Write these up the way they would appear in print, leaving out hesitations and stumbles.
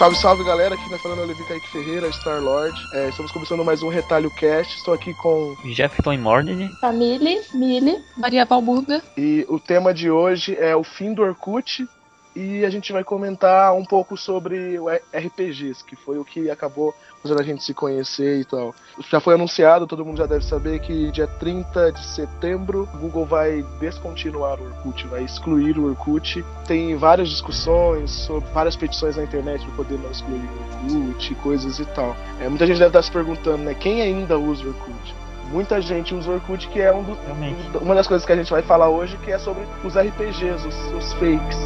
Salve, salve galera, aqui nós falando é o Levi Kaique Ferreira, Star-Lord. Estamos começando mais um Retalho Cast. Estou aqui com Jefferson Morning, Camille, Mili, Maria Balburga. E o tema de hoje é o fim do Orkut. E a gente vai comentar um pouco sobre o RPGs, que foi o que acabou fazendo a gente se conhecer e tal. Já foi anunciado, todo mundo já deve saber, que dia 30 de setembro o Google vai descontinuar o Orkut, vai excluir o Orkut. Tem várias discussões, sobre várias petições na internet para poder não excluir o Orkut, coisas e tal. Muita gente deve estar se perguntando, né, quem ainda usa o Orkut? Muita gente usa o Orkut, que é uma das coisas que a gente vai falar hoje, que é sobre os RPGs, os fakes.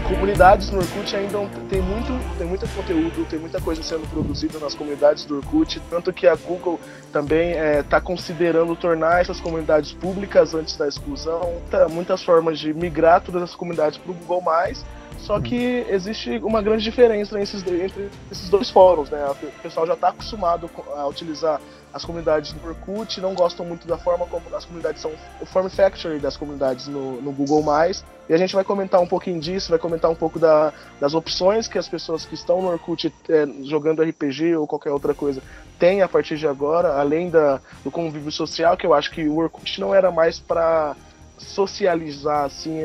Comunidades no Orkut ainda tem muito conteúdo, tem muita coisa sendo produzida nas comunidades do Orkut, tanto que a Google também está considerando tornar essas comunidades públicas antes da exclusão. Muitas formas de migrar todas as comunidades para o Google+, só que existe uma grande diferença entre esses dois fóruns, né? O pessoal já está acostumado a utilizar as comunidades do Orkut, não gostam muito da forma como as comunidades são, o form factor das comunidades no Google+. E a gente vai comentar um pouquinho disso, vai comentar um pouco das opções que as pessoas que estão no Orkut jogando RPG ou qualquer outra coisa têm a partir de agora, além do convívio social, que eu acho que o Orkut não era mais para socializar assim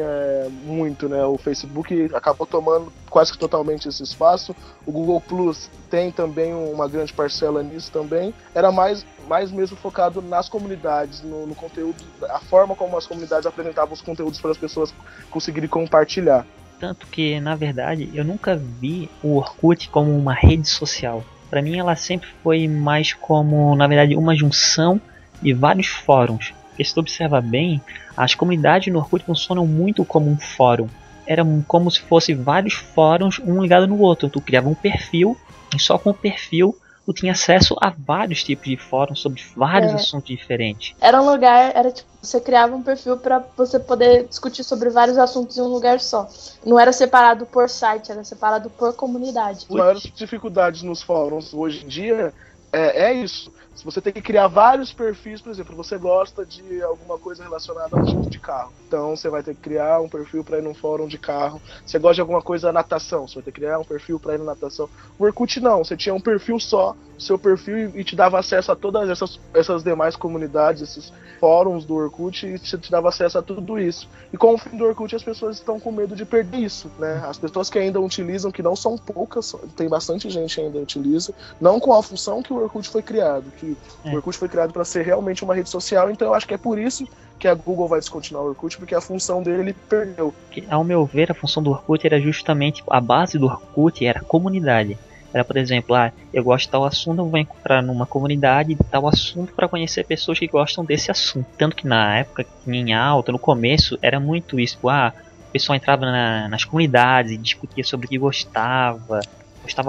muito, né? O Facebook acabou tomando quase que totalmente esse espaço. O Google Plus tem também uma grande parcela nisso também. Era mais mesmo focado nas comunidades, no conteúdo, a forma como as comunidades apresentavam os conteúdos para as pessoas conseguirem compartilhar. Tanto que, na verdade, eu nunca vi o Orkut como uma rede social. Para mim, ela sempre foi mais como, na verdade, uma junção de vários fóruns. Porque se tu observa bem, as comunidades no Orkut funcionam muito como um fórum. Era como se fosse vários fóruns, um ligado no outro. Tu criava um perfil, e só com o perfil tu tinha acesso a vários tipos de fóruns sobre vários assuntos diferentes. Era um lugar, tipo, você criava um perfil para você poder discutir sobre vários assuntos em um lugar só. Não era separado por site, era separado por comunidade. As maiores dificuldades nos fóruns hoje em dia é isso. Se você tem que criar vários perfis, por exemplo, você gosta de alguma coisa relacionada ao tipo de carro, então você vai ter que criar um perfil para ir num fórum de carro. Você gosta de alguma coisa natação, você vai ter que criar um perfil para ir na natação. O Orkut não, você tinha um perfil só, seu perfil, e te dava acesso a todas essas demais comunidades, esses fóruns do Orkut, e te dava acesso a tudo isso. E com o fim do Orkut as pessoas estão com medo de perder isso, né? As pessoas que ainda utilizam, que não são poucas, tem bastante gente que ainda utiliza, não com a função que o Orkut foi criado, que o Orkut foi criado para ser realmente uma rede social, então eu acho que é por isso que a Google vai descontinuar o Orkut, porque a função dele ele perdeu. Ao meu ver, a função do Orkut era justamente, a base do Orkut era a comunidade. Era, por exemplo, eu gosto de tal assunto, eu vou encontrar numa comunidade de tal assunto para conhecer pessoas que gostam desse assunto. Tanto que na época, em alta, no começo, era muito isso. O pessoal entrava nas comunidades e discutia sobre o que gostava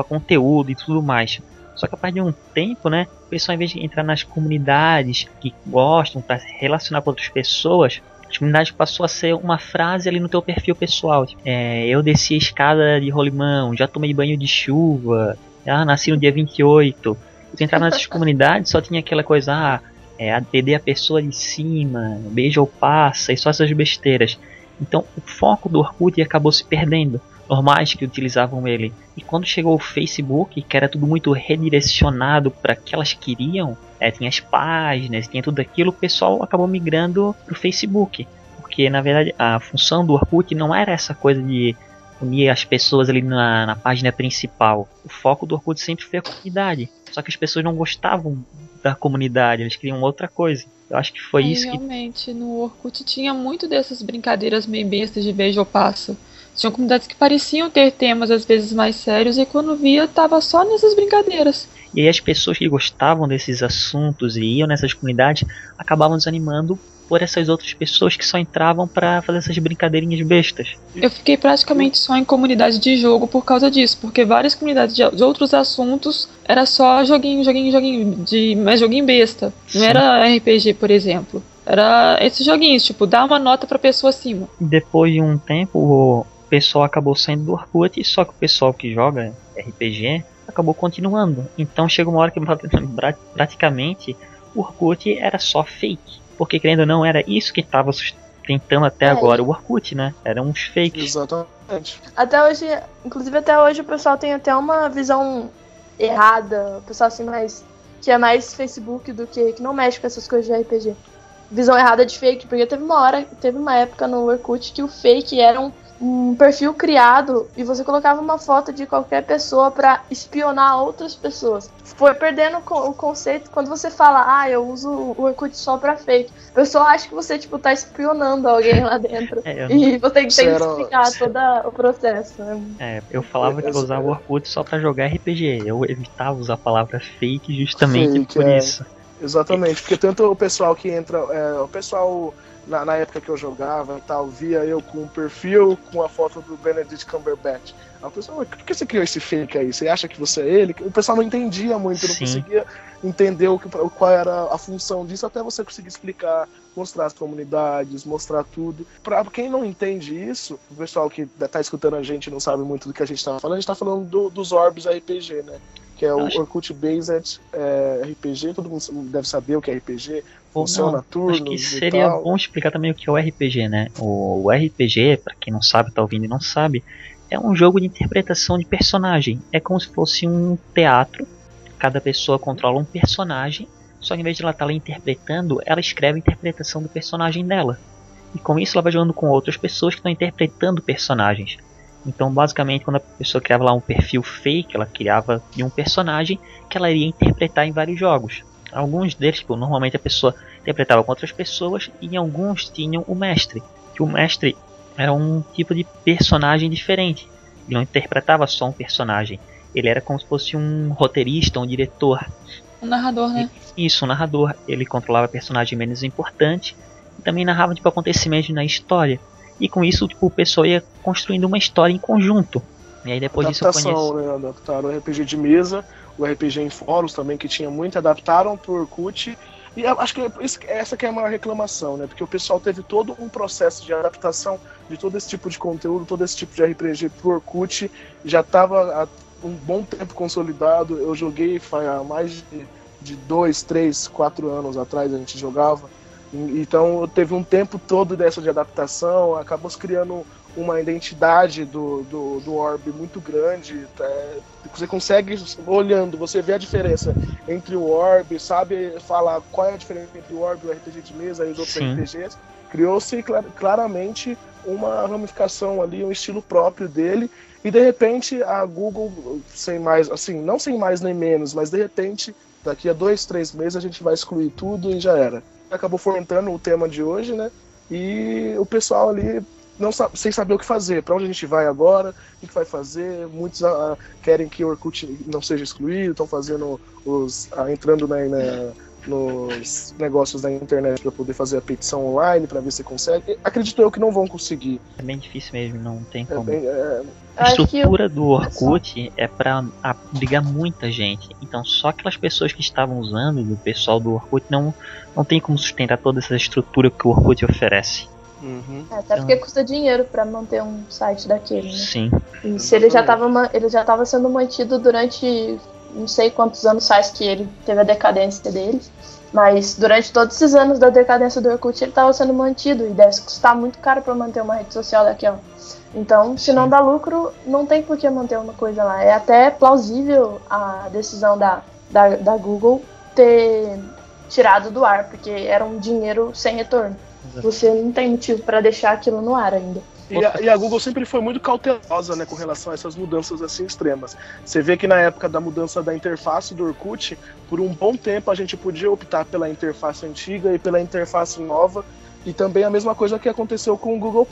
conteúdo e tudo mais. Só que a partir de um tempo, né, o pessoal, em vez de entrar nas comunidades que gostam para se relacionar com outras pessoas, as comunidades passou a ser uma frase ali no teu perfil pessoal. Eu desci a escada de rolimão, já tomei banho de chuva, nasci no dia 28. Tu entrava nessas comunidades, só tinha aquela coisa, ADD a pessoa de cima, beija ou passa, e só essas besteiras. Então o foco do Orkut acabou se perdendo. Normais que utilizavam ele. E quando chegou o Facebook, que era tudo muito redirecionado para que elas queriam, tinha as páginas, tinha tudo aquilo, o pessoal acabou migrando para o Facebook. Porque na verdade a função do Orkut não era essa coisa de unir as pessoas ali na página principal. O foco do Orkut sempre foi a comunidade. Só que as pessoas não gostavam da comunidade, eles queriam outra coisa. Eu acho que foi isso que... Realmente, no Orkut tinha muito dessas brincadeiras meio bestas de beijo ou passo. Tinham comunidades que pareciam ter temas às vezes mais sérios e quando via tava só nessas brincadeiras. E aí as pessoas que gostavam desses assuntos e iam nessas comunidades acabavam desanimando por essas outras pessoas que só entravam pra fazer essas brincadeirinhas bestas. Eu fiquei praticamente só em comunidade de jogo por causa disso, porque várias comunidades de outros assuntos era só joguinho, mas joguinho besta. Sim. Não era RPG, por exemplo. Era esses joguinhos, tipo, dá uma nota pra pessoa acima. Depois de um tempo, pessoal acabou saindo do Orkut, só que o pessoal que joga RPG acabou continuando. Então chega uma hora que praticamente o Orkut era só fake. Porque querendo ou não, era isso que estava sustentando até agora o Orkut, né? Eram uns fakes. Exatamente. Até hoje, inclusive até hoje o pessoal tem até uma visão errada. O pessoal assim que é mais Facebook do que não mexe com essas coisas de RPG. Visão errada de fake, porque teve uma época no Orkut que o fake era um perfil criado e você colocava uma foto de qualquer pessoa pra espionar outras pessoas. Foi perdendo o conceito quando você fala, eu uso o Orkut só pra fake. O pessoal acha que você, tipo, tá espionando alguém lá dentro. E você tem que explicar todo o processo. Né? Eu falava que eu usava o Orkut só pra jogar RPG. Eu evitava usar a palavra fake justamente por isso. Exatamente, porque tanto o pessoal que entra, o pessoal na época que eu jogava e tal, via eu com um perfil com a foto do Benedict Cumberbatch. Aí o pessoal, por que você criou esse fake aí? Você acha que você é ele? O pessoal não entendia muito, não conseguia entender qual era a função disso, até você conseguir explicar, mostrar as comunidades, mostrar tudo. Pra quem não entende isso, o pessoal que tá escutando a gente não sabe muito do que a gente tá falando, a gente tá falando dos Orbs RPG, né? Que é o Orkut Based RPG, todo mundo deve saber o que é RPG, funciona turnos. Acho que seria bom explicar também o que é o RPG, né? O RPG, pra quem não sabe, tá ouvindo e não sabe, é um jogo de interpretação de personagem. É como se fosse um teatro, cada pessoa controla um personagem, só que em vez de ela estar lá interpretando, ela escreve a interpretação do personagem dela. E com isso ela vai jogando com outras pessoas que estão interpretando personagens. Então, basicamente, quando a pessoa criava lá um perfil fake, ela criava de um personagem que ela iria interpretar em vários jogos. Alguns deles, normalmente a pessoa interpretava com outras pessoas, e em alguns tinham o mestre. Que o mestre era um tipo de personagem diferente. Ele não interpretava só um personagem. Ele era como se fosse um roteirista, um diretor. Um narrador, né? Isso, um narrador. Ele controlava personagem menos importante e também narrava acontecimentos na história. E com isso, o pessoal ia construindo uma história em conjunto. E aí depois disso eu conheço. Né? Adaptaram o RPG de mesa, o RPG em fóruns também, que tinha muito, adaptaram pro Orkut. E acho que essa que é a maior reclamação, né? Porque o pessoal teve todo um processo de adaptação de todo esse tipo de conteúdo, todo esse tipo de RPG pro Orkut. Já estava há um bom tempo consolidado. Eu joguei há mais de 2, 3, 4 anos atrás, a gente jogava. Então teve um tempo todo dessa de adaptação, acabou se criando uma identidade do Orb muito grande. Você consegue, olhando, você vê a diferença entre o Orb, sabe falar qual é a diferença entre o Orb e o RPG de mesa e os outros RPGs. Criou-se claramente uma ramificação ali, um estilo próprio dele, e de repente a Google, sem mais, assim, não sem mais nem menos, mas de repente, daqui a 2, 3 meses a gente vai excluir tudo e já era. Acabou fomentando o tema de hoje, né? E o pessoal ali sem saber o que fazer, para onde a gente vai agora, o que vai fazer. Muitos querem que o Orkut não seja excluído, estão fazendo entrando nos negócios da internet para poder fazer a petição online, para ver se consegue. Acredito eu que não vão conseguir. É bem difícil mesmo, não tem como. A estrutura do Orkut é para abrigar muita gente. Então só aquelas pessoas que estavam usando, do pessoal do Orkut, não tem como sustentar toda essa estrutura que o Orkut oferece. Uhum. Até porque custa dinheiro para manter um site daquele, né? Sim. E se ele já estava sendo mantido durante não sei quantos anos faz que ele teve a decadência dele, mas durante todos esses anos da decadência do Orkut ele estava sendo mantido, e deve custar muito caro para manter uma rede social daquela. Então, se não dá lucro, não tem por que manter uma coisa lá. É até plausível a decisão da Google ter tirado do ar, porque era um dinheiro sem retorno. Você não tem motivo para deixar aquilo no ar ainda. E a Google sempre foi muito cautelosa, né, com relação a essas mudanças assim extremas. Você vê que na época da mudança da interface do Orkut, por um bom tempo a gente podia optar pela interface antiga e pela interface nova. E também a mesma coisa que aconteceu com o Google+.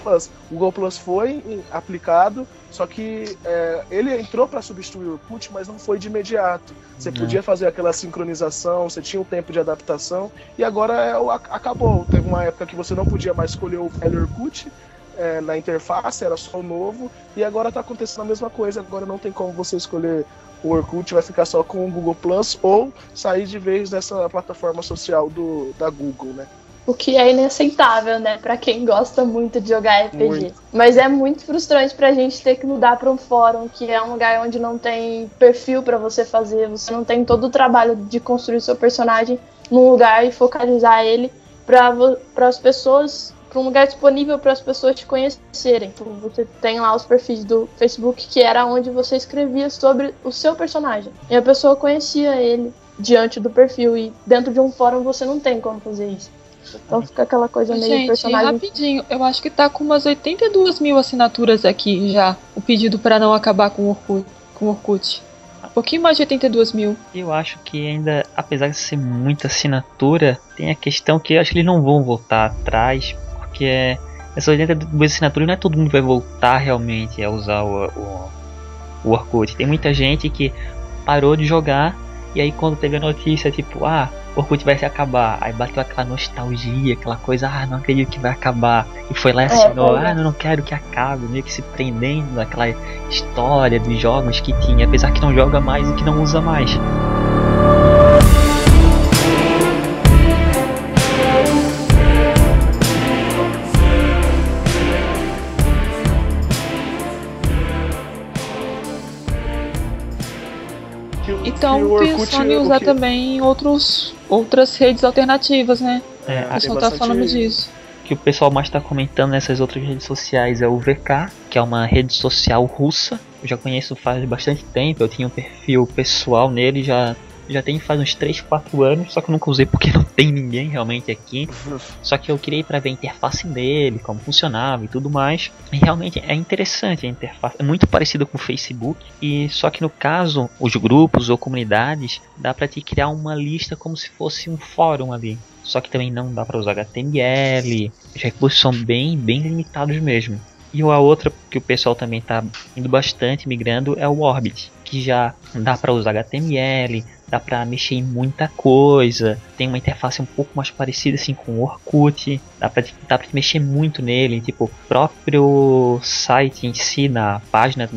O Google+ foi aplicado, só que ele entrou para substituir o Orkut, mas não foi de imediato. Você podia fazer aquela sincronização, você tinha um tempo de adaptação, e agora acabou. Teve uma época que você não podia mais escolher o velho Orkut na interface, era só o novo, e agora está acontecendo a mesma coisa. Agora não tem como você escolher o Orkut, vai ficar só com o Google+, ou sair de vez dessa plataforma social da Google, né? O que é inaceitável, né, pra quem gosta muito de jogar RPG. Muito. Mas é muito frustrante pra gente ter que mudar pra um fórum, que é um lugar onde não tem perfil pra você fazer, você não tem todo o trabalho de construir seu personagem num lugar e focalizar ele para as pessoas, para um lugar disponível para as pessoas te conhecerem. Então, você tem lá os perfis do Facebook, que era onde você escrevia sobre o seu personagem. E a pessoa conhecia ele diante do perfil, e dentro de um fórum você não tem como fazer isso. Então fica aquela coisa meio Gente, personagem. rapidinho, eu acho que tá com umas 82 mil assinaturas aqui já, o pedido para não acabar com o Orkut. Um pouquinho mais de 82 mil. Eu acho que ainda, apesar de ser muita assinatura, tem a questão que eu acho que eles não vão voltar atrás, porque essas 82 assinaturas não é todo mundo vai voltar realmente a usar o Orkut. Tem muita gente que parou de jogar, e aí quando teve a notícia, tipo, o Orkut vai se acabar, aí bateu aquela nostalgia, aquela coisa, não acredito que vai acabar, e foi lá e assinou, não quero que acabe, meio que se prendendo naquela história dos jogos que tinha, apesar que não joga mais e que não usa mais. Então, pensando em usar também outras redes alternativas, né? O pessoal tá falando disso. O que o pessoal mais tá comentando nessas outras redes sociais é o VK, que é uma rede social russa. Eu já conheço faz bastante tempo, eu tinha um perfil pessoal nele, já tem faz uns 3, 4 anos, só que eu nunca usei porque não tem ninguém realmente aqui. Só que eu queria ir pra ver a interface dele, como funcionava e tudo mais. E realmente é interessante a interface, é muito parecida com o Facebook. E só que no caso, os grupos ou comunidades, dá pra te criar uma lista como se fosse um fórum ali. Só que também não dá pra usar HTML, os recursos são bem limitados mesmo. E a outra que o pessoal também tá indo bastante, migrando, é o Orbit, que já dá pra usar HTML, dá pra mexer em muita coisa, tem uma interface um pouco mais parecida assim com o Orkut, dá pra mexer muito nele, tipo, o próprio site em si, na página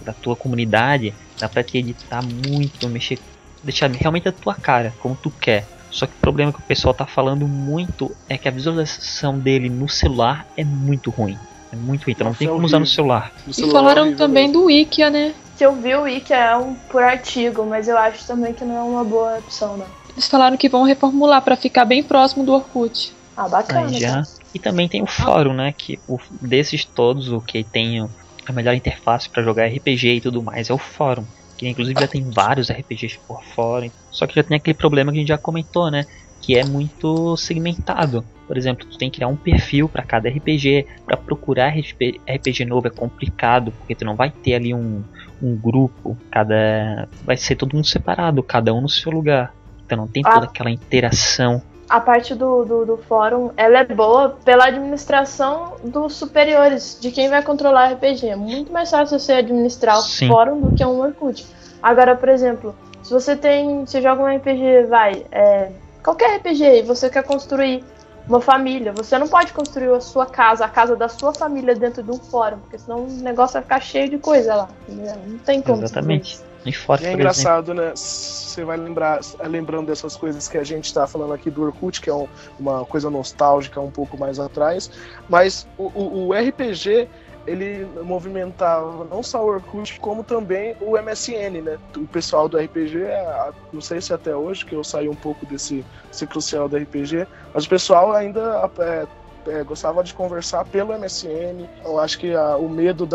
da tua comunidade, dá pra te editar muito, mexer, deixar realmente a tua cara, como tu quer. Só que o problema que o pessoal tá falando muito é que a visualização dele no celular é muito ruim. É muito ruim, então não tem como usar no celular. E falaram também do Wikia, né? Se eu vi o Wikia é por artigo, mas eu acho também que não é uma boa opção, não. Eles falaram que vão reformular pra ficar bem próximo do Orkut. Bacana. Já. E também tem o fórum, né? Que desses todos, o que tem a melhor interface pra jogar RPG e tudo mais é o fórum. Que inclusive já tem vários RPGs por fora. Só que já tem aquele problema que a gente já comentou, né? Que é muito segmentado. Por exemplo, tu tem que criar um perfil para cada RPG. Para procurar RPG novo é complicado, porque tu não vai ter ali um grupo. Vai ser todo mundo separado, cada um no seu lugar. Então não tem toda aquela interação. A parte do fórum, ela é boa pela administração dos superiores, de quem vai controlar o RPG. É muito mais fácil você administrar o fórum do que um Orkut. Agora, por exemplo, se você joga um RPG, qualquer RPG, e você quer construir uma família, você não pode construir a sua casa, a casa da sua família dentro de um fórum, porque senão o negócio vai ficar cheio de coisa lá. Não tem como. Exatamente. E fora, é engraçado, né? Você vai lembrando dessas coisas que a gente tá falando aqui do Orkut, que é uma coisa nostálgica um pouco mais atrás, mas o RPG, ele movimentava não só o Orkut, como também o MSN, né? O pessoal do RPG, não sei se até hoje, que eu saí um pouco desse crucial do RPG, mas o pessoal ainda gostava de conversar pelo MSN. Eu acho que o medo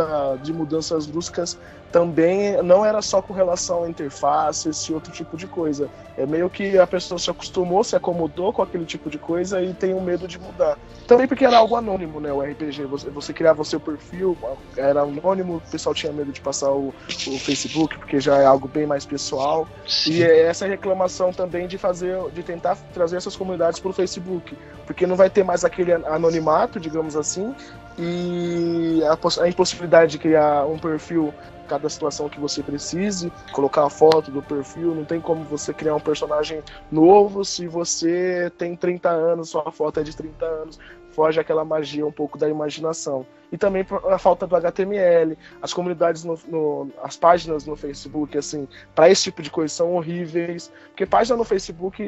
de mudanças bruscas também não era só com relação à interface, esse outro tipo de coisa. É meio que a pessoa se acostumou, se acomodou com aquele tipo de coisa e tem um medo de mudar. Também porque era algo anônimo, né? O RPG, você criava o seu perfil, era anônimo, o pessoal tinha medo de passar o Facebook, porque já é algo bem mais pessoal. Sim. E essa reclamação também de tentar trazer essas comunidades para o Facebook, porque não vai ter mais aquele anonimato, digamos assim, e a impossibilidade de criar um perfil cada situação que você precise, colocar a foto do perfil, não tem como você criar um personagem novo se você tem 30 anos, sua foto é de 30 anos, foge aquela magia um pouco da imaginação. E também a falta do HTML, as comunidades, as páginas no Facebook, assim, para esse tipo de coisa são horríveis, porque página no Facebook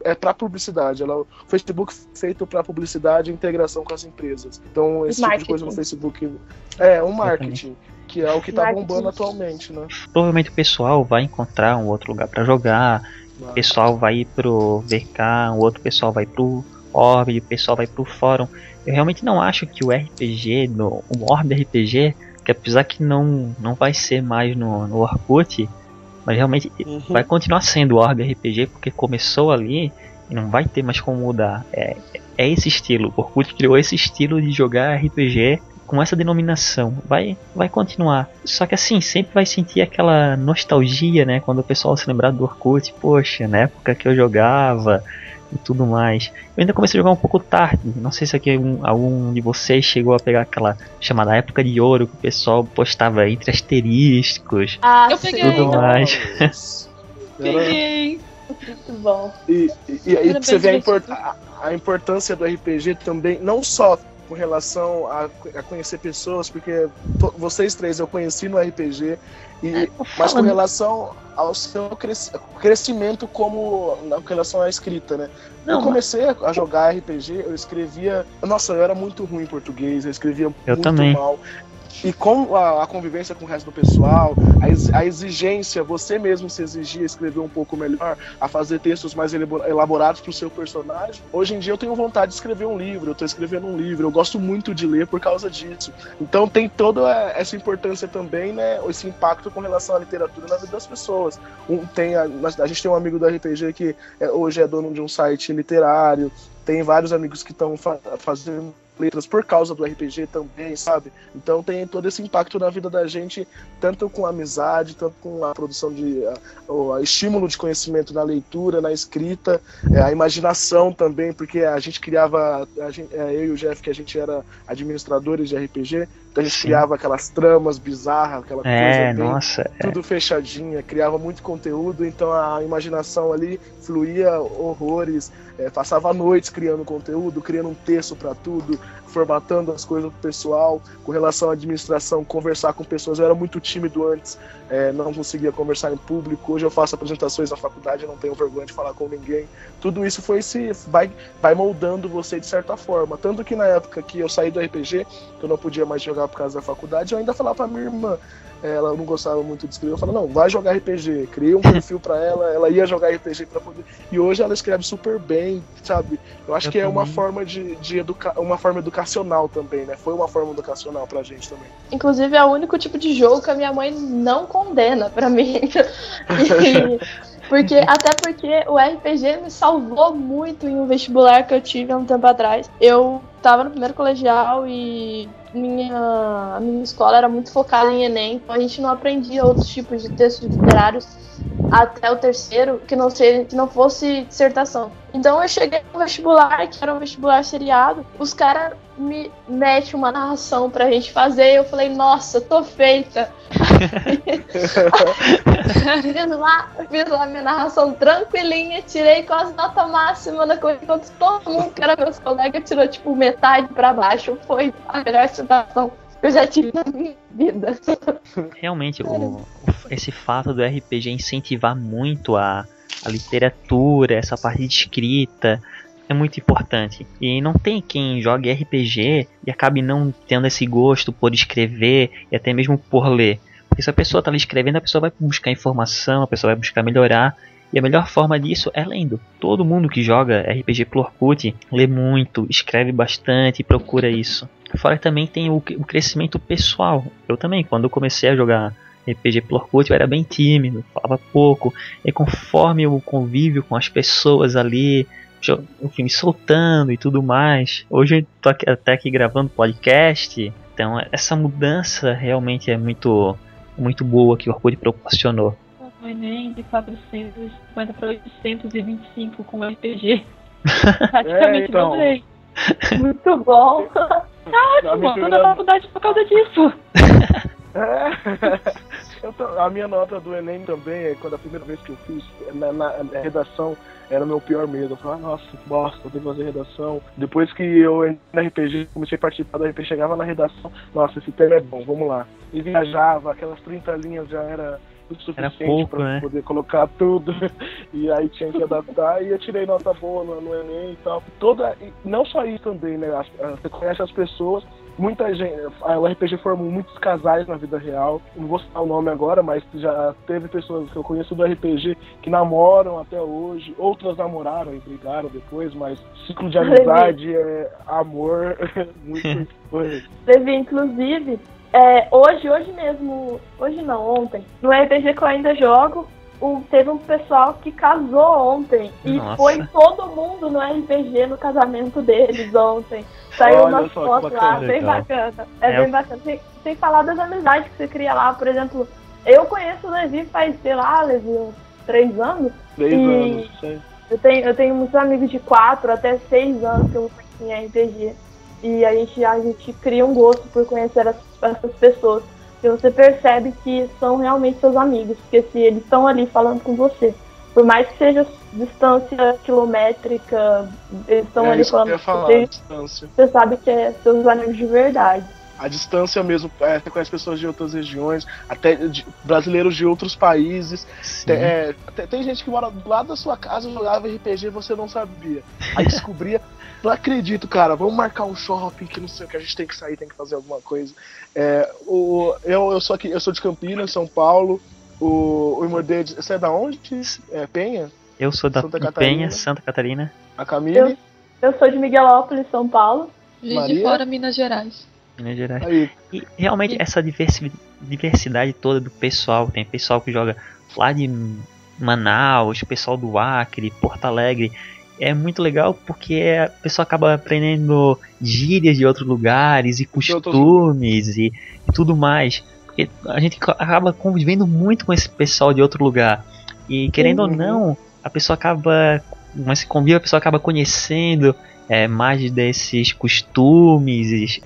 é para publicidade, o Facebook é feito para publicidade e integração com as empresas. Então esse tipo de coisa no Facebook é um marketing, que é o que tá bombando atualmente, né? Provavelmente o pessoal vai encontrar um outro lugar para jogar, o pessoal vai ir pro VK, o outro pessoal vai pro Orb, o pessoal vai pro fórum. Eu realmente não acho que o RPG, o Orb RPG, que apesar que não vai ser mais no Orkut, mas realmente vai continuar sendo o Orb RPG, porque começou ali e não vai ter mais como mudar. É esse estilo, o Orkut criou esse estilo de jogar RPG com essa denominação, vai continuar. Só que assim, sempre vai sentir aquela nostalgia, né, quando o pessoal se lembrar do Orkut, poxa, na época que eu jogava e tudo mais. Eu ainda comecei a jogar um pouco tarde, não sei se aqui algum de vocês chegou a pegar aquela chamada época de ouro, que o pessoal postava entre asterísticos, eu peguei tudo mais. Peguei. Muito bom. E aí você vê a importância do RPG também, não só com relação a conhecer pessoas, porque vocês três eu conheci no RPG, mas com relação ao seu crescimento com relação à escrita, né? Eu comecei a jogar RPG, eu escrevia... Nossa, eu era muito ruim em português, eu escrevia muito mal. E com a convivência com o resto do pessoal, a exigência, você mesmo se exigir a escrever um pouco melhor, a fazer textos mais elaborados para o seu personagem. Hoje em dia eu tenho vontade de escrever um livro, eu estou escrevendo um livro, eu gosto muito de ler por causa disso. Então tem toda essa importância também, né, esse impacto com relação à literatura na vida das pessoas. A gente tem um amigo do RPG que hoje é dono de um site literário, tem vários amigos que estão fazendo letras por causa do RPG também, sabe? Então tem todo esse impacto na vida da gente, tanto com a amizade, tanto com a produção de o estímulo de conhecimento na leitura, na escrita, a imaginação também, porque a gente criava, eu e o Jeff, que a gente era administradores de RPG, então a gente criava aquelas tramas bizarras, aquela coisa bem, tudo fechadinha, criava muito conteúdo, então a imaginação ali fluía horrores, passava noites criando conteúdo, criando um texto para tudo, formatando as coisas pro pessoal. Com relação à administração, conversar com pessoas, eu era muito tímido antes, não conseguia conversar em público. Hoje eu faço apresentações na faculdade, eu não tenho vergonha de falar com ninguém. Tudo isso vai moldando você de certa forma, tanto que na época que eu saí do RPG, que eu não podia mais jogar por causa da faculdade, eu ainda falava pra minha irmã, ela não gostava muito de escrever, eu falava, não, vai jogar RPG, criei um perfil pra ela ia jogar RPG pra poder, e hoje ela escreve super bem, sabe? Eu acho que é uma forma uma forma educacional também, né? Foi uma forma educacional pra gente também. Inclusive é o único tipo de jogo que a minha mãe não condena pra mim. Até porque o RPG me salvou muito em um vestibular que eu tive há um tempo atrás. Eu tava no primeiro colegial e a minha escola era muito focada em Enem, então a gente não aprendia outros tipos de textos literários até o terceiro, que não fosse dissertação. Então eu cheguei no vestibular, que era um vestibular seriado, os caras me metem uma narração pra gente fazer, e eu falei, nossa, tô feita. Fiz lá minha narração tranquilinha, tirei quase nota máxima na coisa, enquanto todo mundo que era meus colegas tirou tipo metade pra baixo. Foi a melhor situação que eu já tive na minha vida. Realmente, esse fato do RPG incentivar muito a literatura, essa parte de escrita, é muito importante. E não tem quem jogue RPG e acabe não tendo esse gosto por escrever e até mesmo por ler. Porque se a pessoa está ali escrevendo, a pessoa vai buscar informação, a pessoa vai buscar melhorar. E a melhor forma disso é lendo. Todo mundo que joga RPG pelo Orkut lê muito, escreve bastante e procura isso. Fora também tem o crescimento pessoal. Eu também, quando eu comecei a jogar RPG pelo Orkut, eu era bem tímido, falava pouco. E conforme eu convívio com as pessoas ali, enfim, me soltando e tudo mais. Hoje eu tô até aqui gravando podcast. Então essa mudança realmente é muito boa que o Orkut proporcionou. O Enem de 450 para 825 com RPG. Praticamente dobrei. Muito bom. Tá ótimo, tô na faculdade por causa disso. A minha nota do Enem também, quando a primeira vez que eu fiz, na redação, era o meu pior medo. Eu falava, nossa, que bosta, eu tenho que fazer redação. Depois que eu entrei na RPG, comecei a participar da RPG, chegava na redação, nossa, esse tema é bom, vamos lá. E viajava, aquelas 30 linhas já era tudo suficiente para poder colocar tudo. E aí tinha que adaptar, e eu tirei nota boa no Enem e tal. Não só isso também, né? Você conhece as pessoas. Muita gente, o RPG formou muitos casais na vida real. Não vou citar o nome agora, mas já teve pessoas que eu conheço do RPG que namoram até hoje. Outras namoraram e brigaram depois, mas ciclo de amizade, amor, muito coisa. Levi, inclusive, hoje mesmo, hoje não, ontem, no RPG que eu ainda jogo, teve um pessoal que casou ontem. Nossa. E foi todo mundo no RPG no casamento deles ontem. Saiu umas fotos lá, bem bacana. Bem bacana. Sem falar das amizades que você cria lá. Por exemplo, eu conheço o Levi faz, sei lá, Levi, uns 3 anos. 3 anos, sei. Eu tenho muitos amigos de 4 até 6 anos que eu conheci em RPG. E a gente cria um gosto por conhecer essas pessoas. E você percebe que são realmente seus amigos. Porque se eles estão ali falando com você, por mais que seja distância quilométrica, eles estão ali falando com você, você sabe que é seus amigos de verdade. A distância mesmo, você conhece pessoas de outras regiões, até brasileiros de outros países. Tem gente que mora do lado da sua casa, jogava RPG e você não sabia. Aí descobria, não acredito, cara, vamos marcar um shopping que não sei o que, a gente tem que sair, tem que fazer alguma coisa. Eu sou de Campinas, São Paulo. O Imordê, você é da onde? Penha? Eu sou da Penha, Santa Catarina. A Camille? Eu sou de Miguelópolis, São Paulo. Juiz de Fora, Minas Gerais. Aí. E realmente essa diversidade toda do pessoal, tem pessoal que joga lá de Manaus, pessoal do Acre, Porto Alegre. É muito legal porque a pessoa acaba aprendendo gírias de outros lugares e costumes e tudo mais. Porque a gente acaba convivendo muito com esse pessoal de outro lugar. E querendo ou não, a pessoa acaba, mas se convive, a pessoa acaba conhecendo mais desses costumes.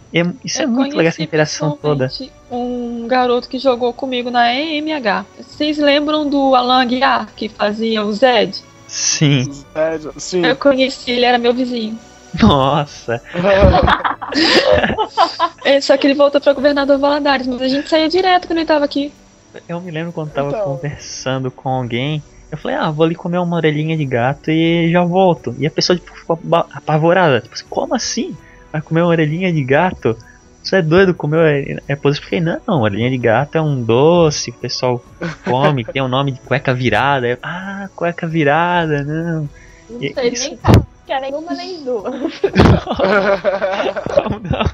Isso é muito legal, essa interação toda. Um garoto que jogou comigo na EMH. Vocês lembram do Alan Guiar, que fazia o Zed? Sim. Sim. Eu conheci, ele era meu vizinho. Nossa. Só que ele voltou pra Governador Valadares, mas a gente saía direto quando ele tava aqui. Eu me lembro quando tava conversando com alguém, eu falei, vou ali comer uma orelhinha de gato e já volto. E a pessoa ficou apavorada, tipo, como assim? Vai comer uma orelhinha de gato? Você é doido, comeu? Depois eu fiquei, não, orelhinha de gato é um doce, o pessoal come, tem o nome de cueca virada. Cueca virada, não. Não sei nem qual, que é nenhuma nem duas. Como não?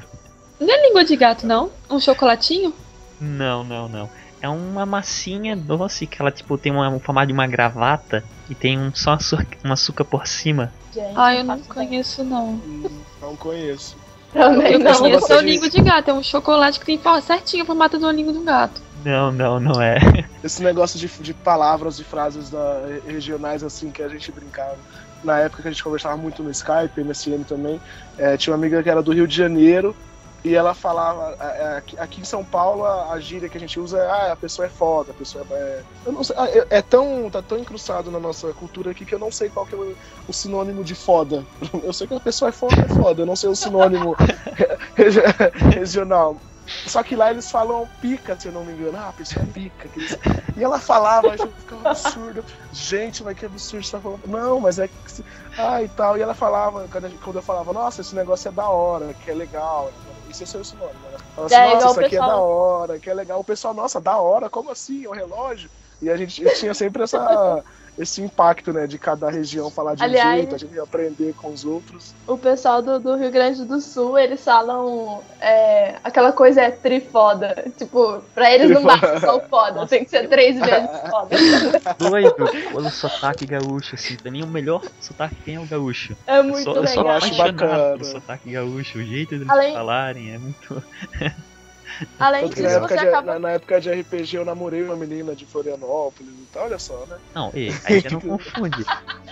Não é língua de gato, não? Um chocolatinho? Não. É uma massinha doce que ela tipo tem um formato de uma gravata e tem só um açúcar por cima. Gente, eu não conheço, não. Não conheço. Também não. Eu conheço o língua de gato, é um chocolate que tem certinho o formato do língua de um gato. Não é. Esse negócio de palavras, de frases regionais assim que a gente brincava. Na época que a gente conversava muito no Skype, MSN também, tinha uma amiga que era do Rio de Janeiro e ela falava, aqui em São Paulo a gíria que a gente usa é a pessoa é foda, a pessoa eu não sei, tá tão incrustado na nossa cultura aqui que eu não sei qual que é o sinônimo de foda. Eu sei que a pessoa é foda, eu não sei o sinônimo regional. Só que lá eles falam pica, se eu não me engano. A pessoa é pica. E ela falava, a gente ficava absurdo. Gente, mas que absurdo você tá falando. Não, mas é que... e tal. E ela falava, quando eu falava, nossa, esse negócio é da hora, que é legal. Esse é o seu sinônimo, né? Ela assim, nossa, isso aqui é da hora, que é legal. O pessoal, nossa, da hora, como assim? É um relógio? E a gente tinha sempre esse impacto, né, de cada região falar de um jeito, a gente ia aprender com os outros. O pessoal do Rio Grande do Sul, eles falam aquela coisa trifoda. Tipo, pra eles não basta só o foda, tem que ser 3 vezes foda. Doido, o sotaque gaúcho, assim, pra mim o melhor sotaque que tem é o gaúcho. É muito legal. Eu sou apaixonado pelo sotaque gaúcho, o jeito de eles falarem é muito... Além disso, você acaba... Na época de RPG eu namorei uma menina de Florianópolis e tal, olha só, né? Não, aí já não confunde.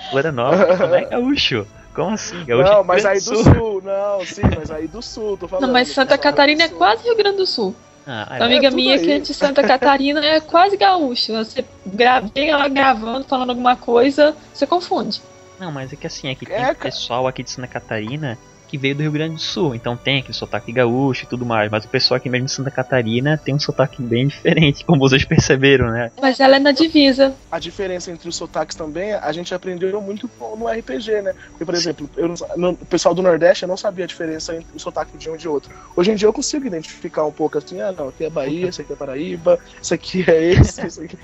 Florianópolis não é gaúcho. Como assim? Gaúcho Não, é mas aí Rio do Grande Sul. sul, não, sim, mas aí do sul, tô falando. Não, mas Santa Catarina é quase Rio Grande do Sul. Ah, Uma amiga tudo minha aí. que é de Santa Catarina é quase gaúcho. Você vem ela gravando, falando alguma coisa, você confunde. não, mas é que assim, é que É, tem pessoal aqui de Santa Catarina que veio do Rio Grande do Sul, então tem aquele sotaque gaúcho e tudo mais, mas o pessoal aqui mesmo de Santa Catarina tem um sotaque bem diferente, como vocês perceberam, né? Mas ela é na divisa. A diferença entre os sotaques também, a gente aprendeu muito no RPG, né? Porque, por exemplo, o pessoal do Nordeste, eu não sabia a diferença entre o sotaque de um e de outro. Hoje em dia eu consigo identificar um pouco assim, não, aqui é Bahia, isso aqui é Paraíba, isso aqui é esse, isso aqui.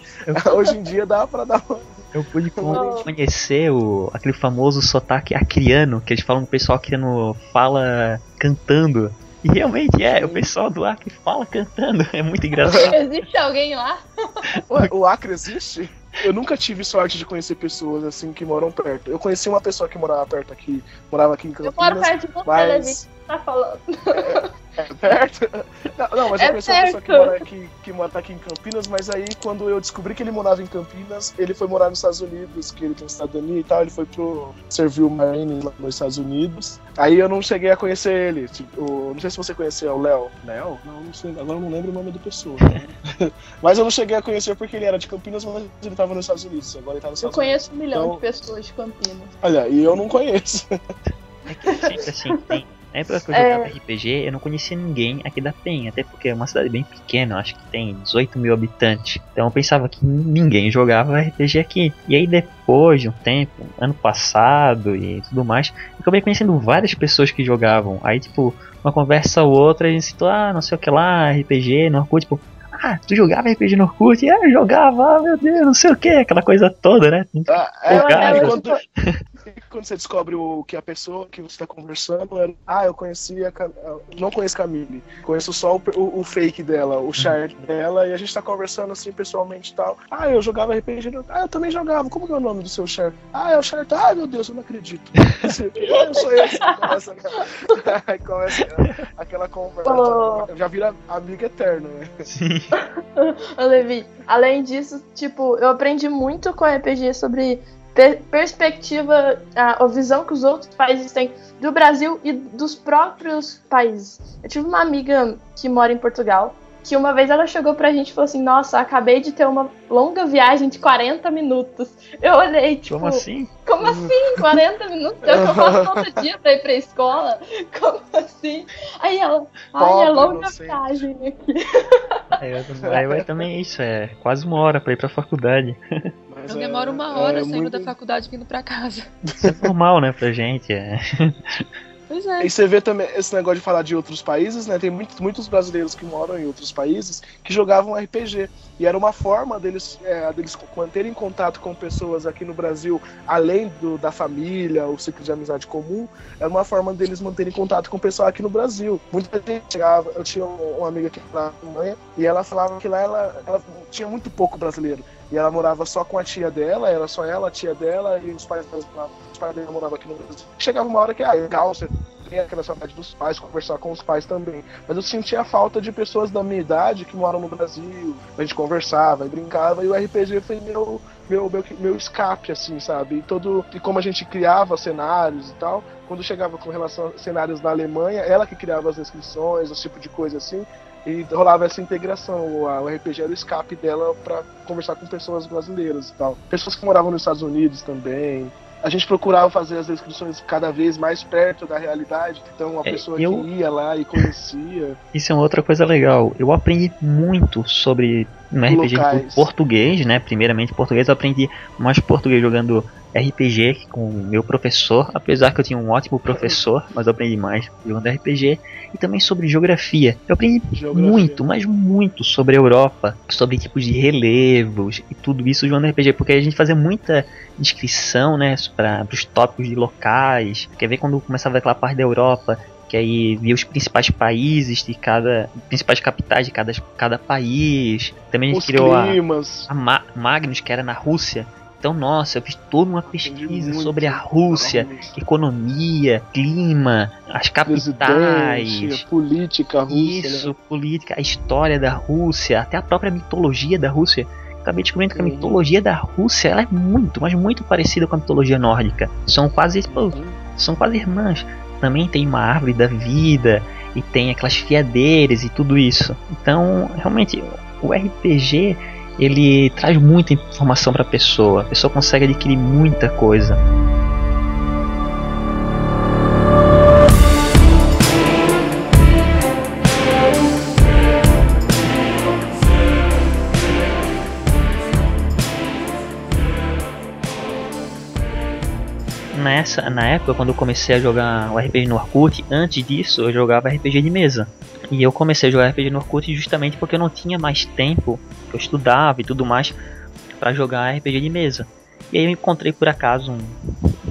Hoje em dia dá pra dar uma... Eu pude conhecer aquele famoso sotaque acriano, que eles falam que o pessoal acriano fala cantando. E realmente o pessoal do Acre fala cantando, é muito engraçado. Existe alguém lá? Ué, o Acre existe? Eu nunca tive sorte de conhecer pessoas assim que moram perto. Eu conheci uma pessoa que morava perto aqui, morava aqui em Eu moro Campinas, perto de você, mas... Levi. Tá falando. É perto? Não, mas eu É conheci uma pessoa perto. que mora aqui em Campinas, mas aí quando eu descobri que ele morava em Campinas, ele foi morar nos Estados Unidos, que ele tem cidadania e tal, ele foi servir o Marine lá nos Estados Unidos. Aí eu não cheguei a conhecer ele. Tipo, não sei se você conheceu o Léo. Léo? Não sei, agora eu não lembro o nome da pessoa. Né? Mas eu não cheguei a conhecer porque ele era de Campinas, mas ele tava nos Estados Unidos. Agora ele tá nos Eu Estados Unidos. conheço 1 milhão Então- de pessoas de Campinas. Olha, e eu não conheço. É que sempre assim, tem. Na época que eu jogava RPG, eu não conhecia ninguém aqui da Penha, até porque é uma cidade bem pequena, eu acho que tem 18 mil habitantes. Então eu pensava que ninguém jogava RPG aqui. E aí depois de um tempo, ano passado e tudo mais, eu acabei conhecendo várias pessoas que jogavam. Aí tipo, uma conversa ou outra, a gente citou, não sei o que lá, RPG, no Orkut, tipo, tu jogava RPG no Orkut? Eu jogava, meu Deus, não sei o que, aquela coisa toda, né? Quando você descobre que a pessoa que você está conversando eu conhecia, não conheço Camille, conheço só o fake dela, o char dela, e a gente tá conversando assim pessoalmente e tal. Eu jogava RPG, eu também jogava, como que é o nome do seu char? É o char, meu Deus, eu não acredito. Eu sou esse. Começa aquela conversa, já vira amiga eterna, né? Sim. Ô, Levi, além disso, tipo, eu aprendi muito com RPG sobre perspectiva, a visão que os outros países têm do Brasil e dos próprios países. Eu tive uma amiga que mora em Portugal, que uma vez ela chegou pra gente e falou assim, nossa, acabei de ter uma longa viagem de 40 minutos. Eu olhei, tipo... Como assim? Como assim? 40 minutos? É o que eu faço todo dia pra ir pra escola? Como assim? Aí ela, é longa viagem aqui. Aí também é isso, é quase 1 hora pra ir pra faculdade. Eu demoro 1 hora saindo da faculdade vindo pra casa. Isso é normal, né, pra gente, Pois é. E você vê também esse negócio de falar de outros países, né? Tem muitos brasileiros que moram em outros países que jogavam RPG. E era uma forma deles manterem contato com pessoas aqui no Brasil, além da família, o ciclo de amizade comum, era uma forma deles manterem contato com o pessoal aqui no Brasil. Muita gente chegava, eu tinha uma amiga aqui na Alemanha, e ela falava que lá ela tinha muito pouco brasileiro. E ela morava só com a tia dela, era só ela, a tia dela, e os pais dela moravam aqui no Brasil. Chegava uma hora que é legal, você tem aquela saudade dos pais, conversar com os pais também. Mas eu sentia a falta de pessoas da minha idade que moram no Brasil. A gente conversava e brincava, e o RPG foi meu escape, assim, sabe? E como a gente criava cenários e tal, quando chegava com relação a cenários da Alemanha, ela que criava as descrições, esse tipo de coisa assim. E rolava essa integração, o RPG era o escape dela pra conversar com pessoas brasileiras e tal. Pessoas que moravam nos Estados Unidos também. A gente procurava fazer as descrições cada vez mais perto da realidade. Então, uma pessoa que ia lá e conhecia. Isso é uma outra coisa legal. Eu aprendi muito sobre um RPG de português, né? Primeiramente português, eu aprendi mais português jogando RPG com o meu professor, apesar que eu tinha um ótimo professor, mas eu aprendi mais jogando RPG, e também sobre geografia. Eu aprendi muito, mas muito sobre a Europa, sobre tipos de relevos e tudo isso jogando RPG, porque a gente fazia muita descrição, né, para os tópicos de locais. Quer ver quando começava aquela parte da Europa, que aí via os principais países de principais capitais de cada país. Também a gente criou a Magnus, que era na Rússia. Então, nossa, eu fiz toda uma pesquisa sobre a Rússia, economia, clima, as capitais, política russa. Isso, política, a história da Rússia, até a própria mitologia da Rússia, acabei descobrindo que a mitologia da Rússia ela é muito, mas muito parecida com a mitologia nórdica. São quase irmãs. Também tem uma árvore da vida e tem aquelas fiadeiras e tudo isso. Então, realmente, o RPG ele traz muita informação para a pessoa consegue adquirir muita coisa. Na época, quando eu comecei a jogar o RPG no Orkut, antes disso eu jogava RPG de mesa. E eu comecei a jogar RPG no Orkut justamente porque eu não tinha mais tempo, eu estudava e tudo mais, para jogar RPG de mesa. E aí eu encontrei por acaso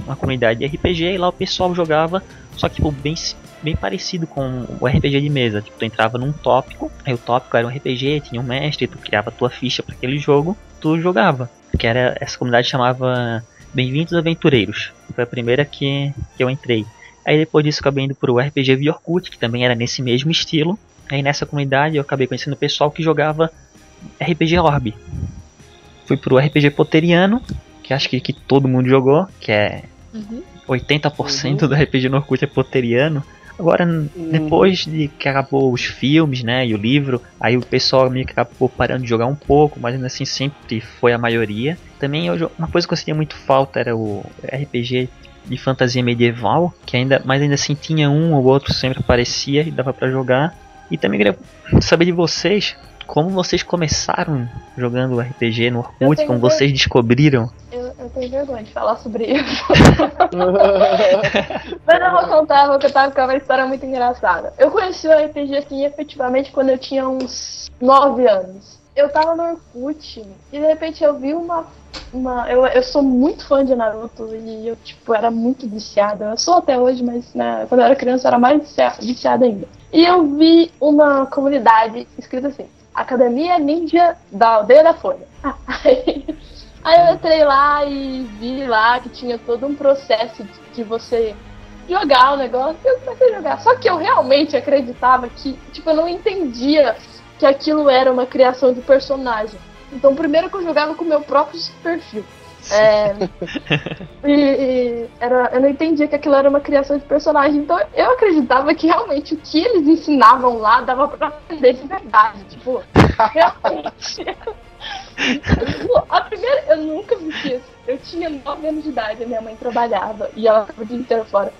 uma comunidade de RPG e lá o pessoal jogava, só que tipo, bem parecido com o RPG de mesa. Tipo, tu entrava num tópico, aí o tópico era um RPG, tinha um mestre, tu criava a tua ficha para aquele jogo, tu jogava. Que era, essa comunidade chamava Bem-vindos Aventureiros. Foi a primeira que eu entrei. Aí depois disso eu acabei indo pro RPG via Orkut, que também era nesse mesmo estilo. Aí nessa comunidade eu acabei conhecendo o pessoal que jogava RPG Orb. Fui pro RPG Potteriano, que acho que todo mundo jogou, que é 80% do RPG no Orkut é Potteriano. Agora, depois de que acabou os filmes, né, e o livro, aí o pessoal meio que acabou parando de jogar um pouco, mas ainda assim sempre foi a maioria. Também uma coisa que eu sentia muito falta era o RPG de fantasia medieval, mas ainda assim tinha um ou outro sempre aparecia e dava pra jogar. E também queria saber de vocês, como vocês começaram jogando RPG no Orkut, como vocês descobriram. Eu tenho vergonha de falar sobre isso. Mas eu vou contar porque é uma história muito engraçada. Eu conheci o RPG assim, efetivamente, quando eu tinha uns 9 anos. Eu tava no Orkut e de repente eu vi eu sou muito fã de Naruto e eu tipo, era muito viciada. Eu sou até hoje, mas né, quando eu era criança eu era mais viciada ainda. E eu vi uma comunidade escrita assim: Academia Ninja da Aldeia da Folha. Aí eu entrei lá e vi lá que tinha todo um processo de você jogar o negócio e eu comecei a jogar. Só que eu realmente acreditava que, tipo, eu não entendia que aquilo era uma criação de personagem. Então, primeiro que eu jogava com o meu próprio perfil. Eu não entendia que aquilo era uma criação de personagem. Então, eu acreditava que realmente o que eles ensinavam lá dava pra aprender de verdade. Tipo, realmente... A primeira, eu nunca vi isso. Eu tinha 9 anos de idade, a minha mãe trabalhava e ela ficava o dia inteiro fora.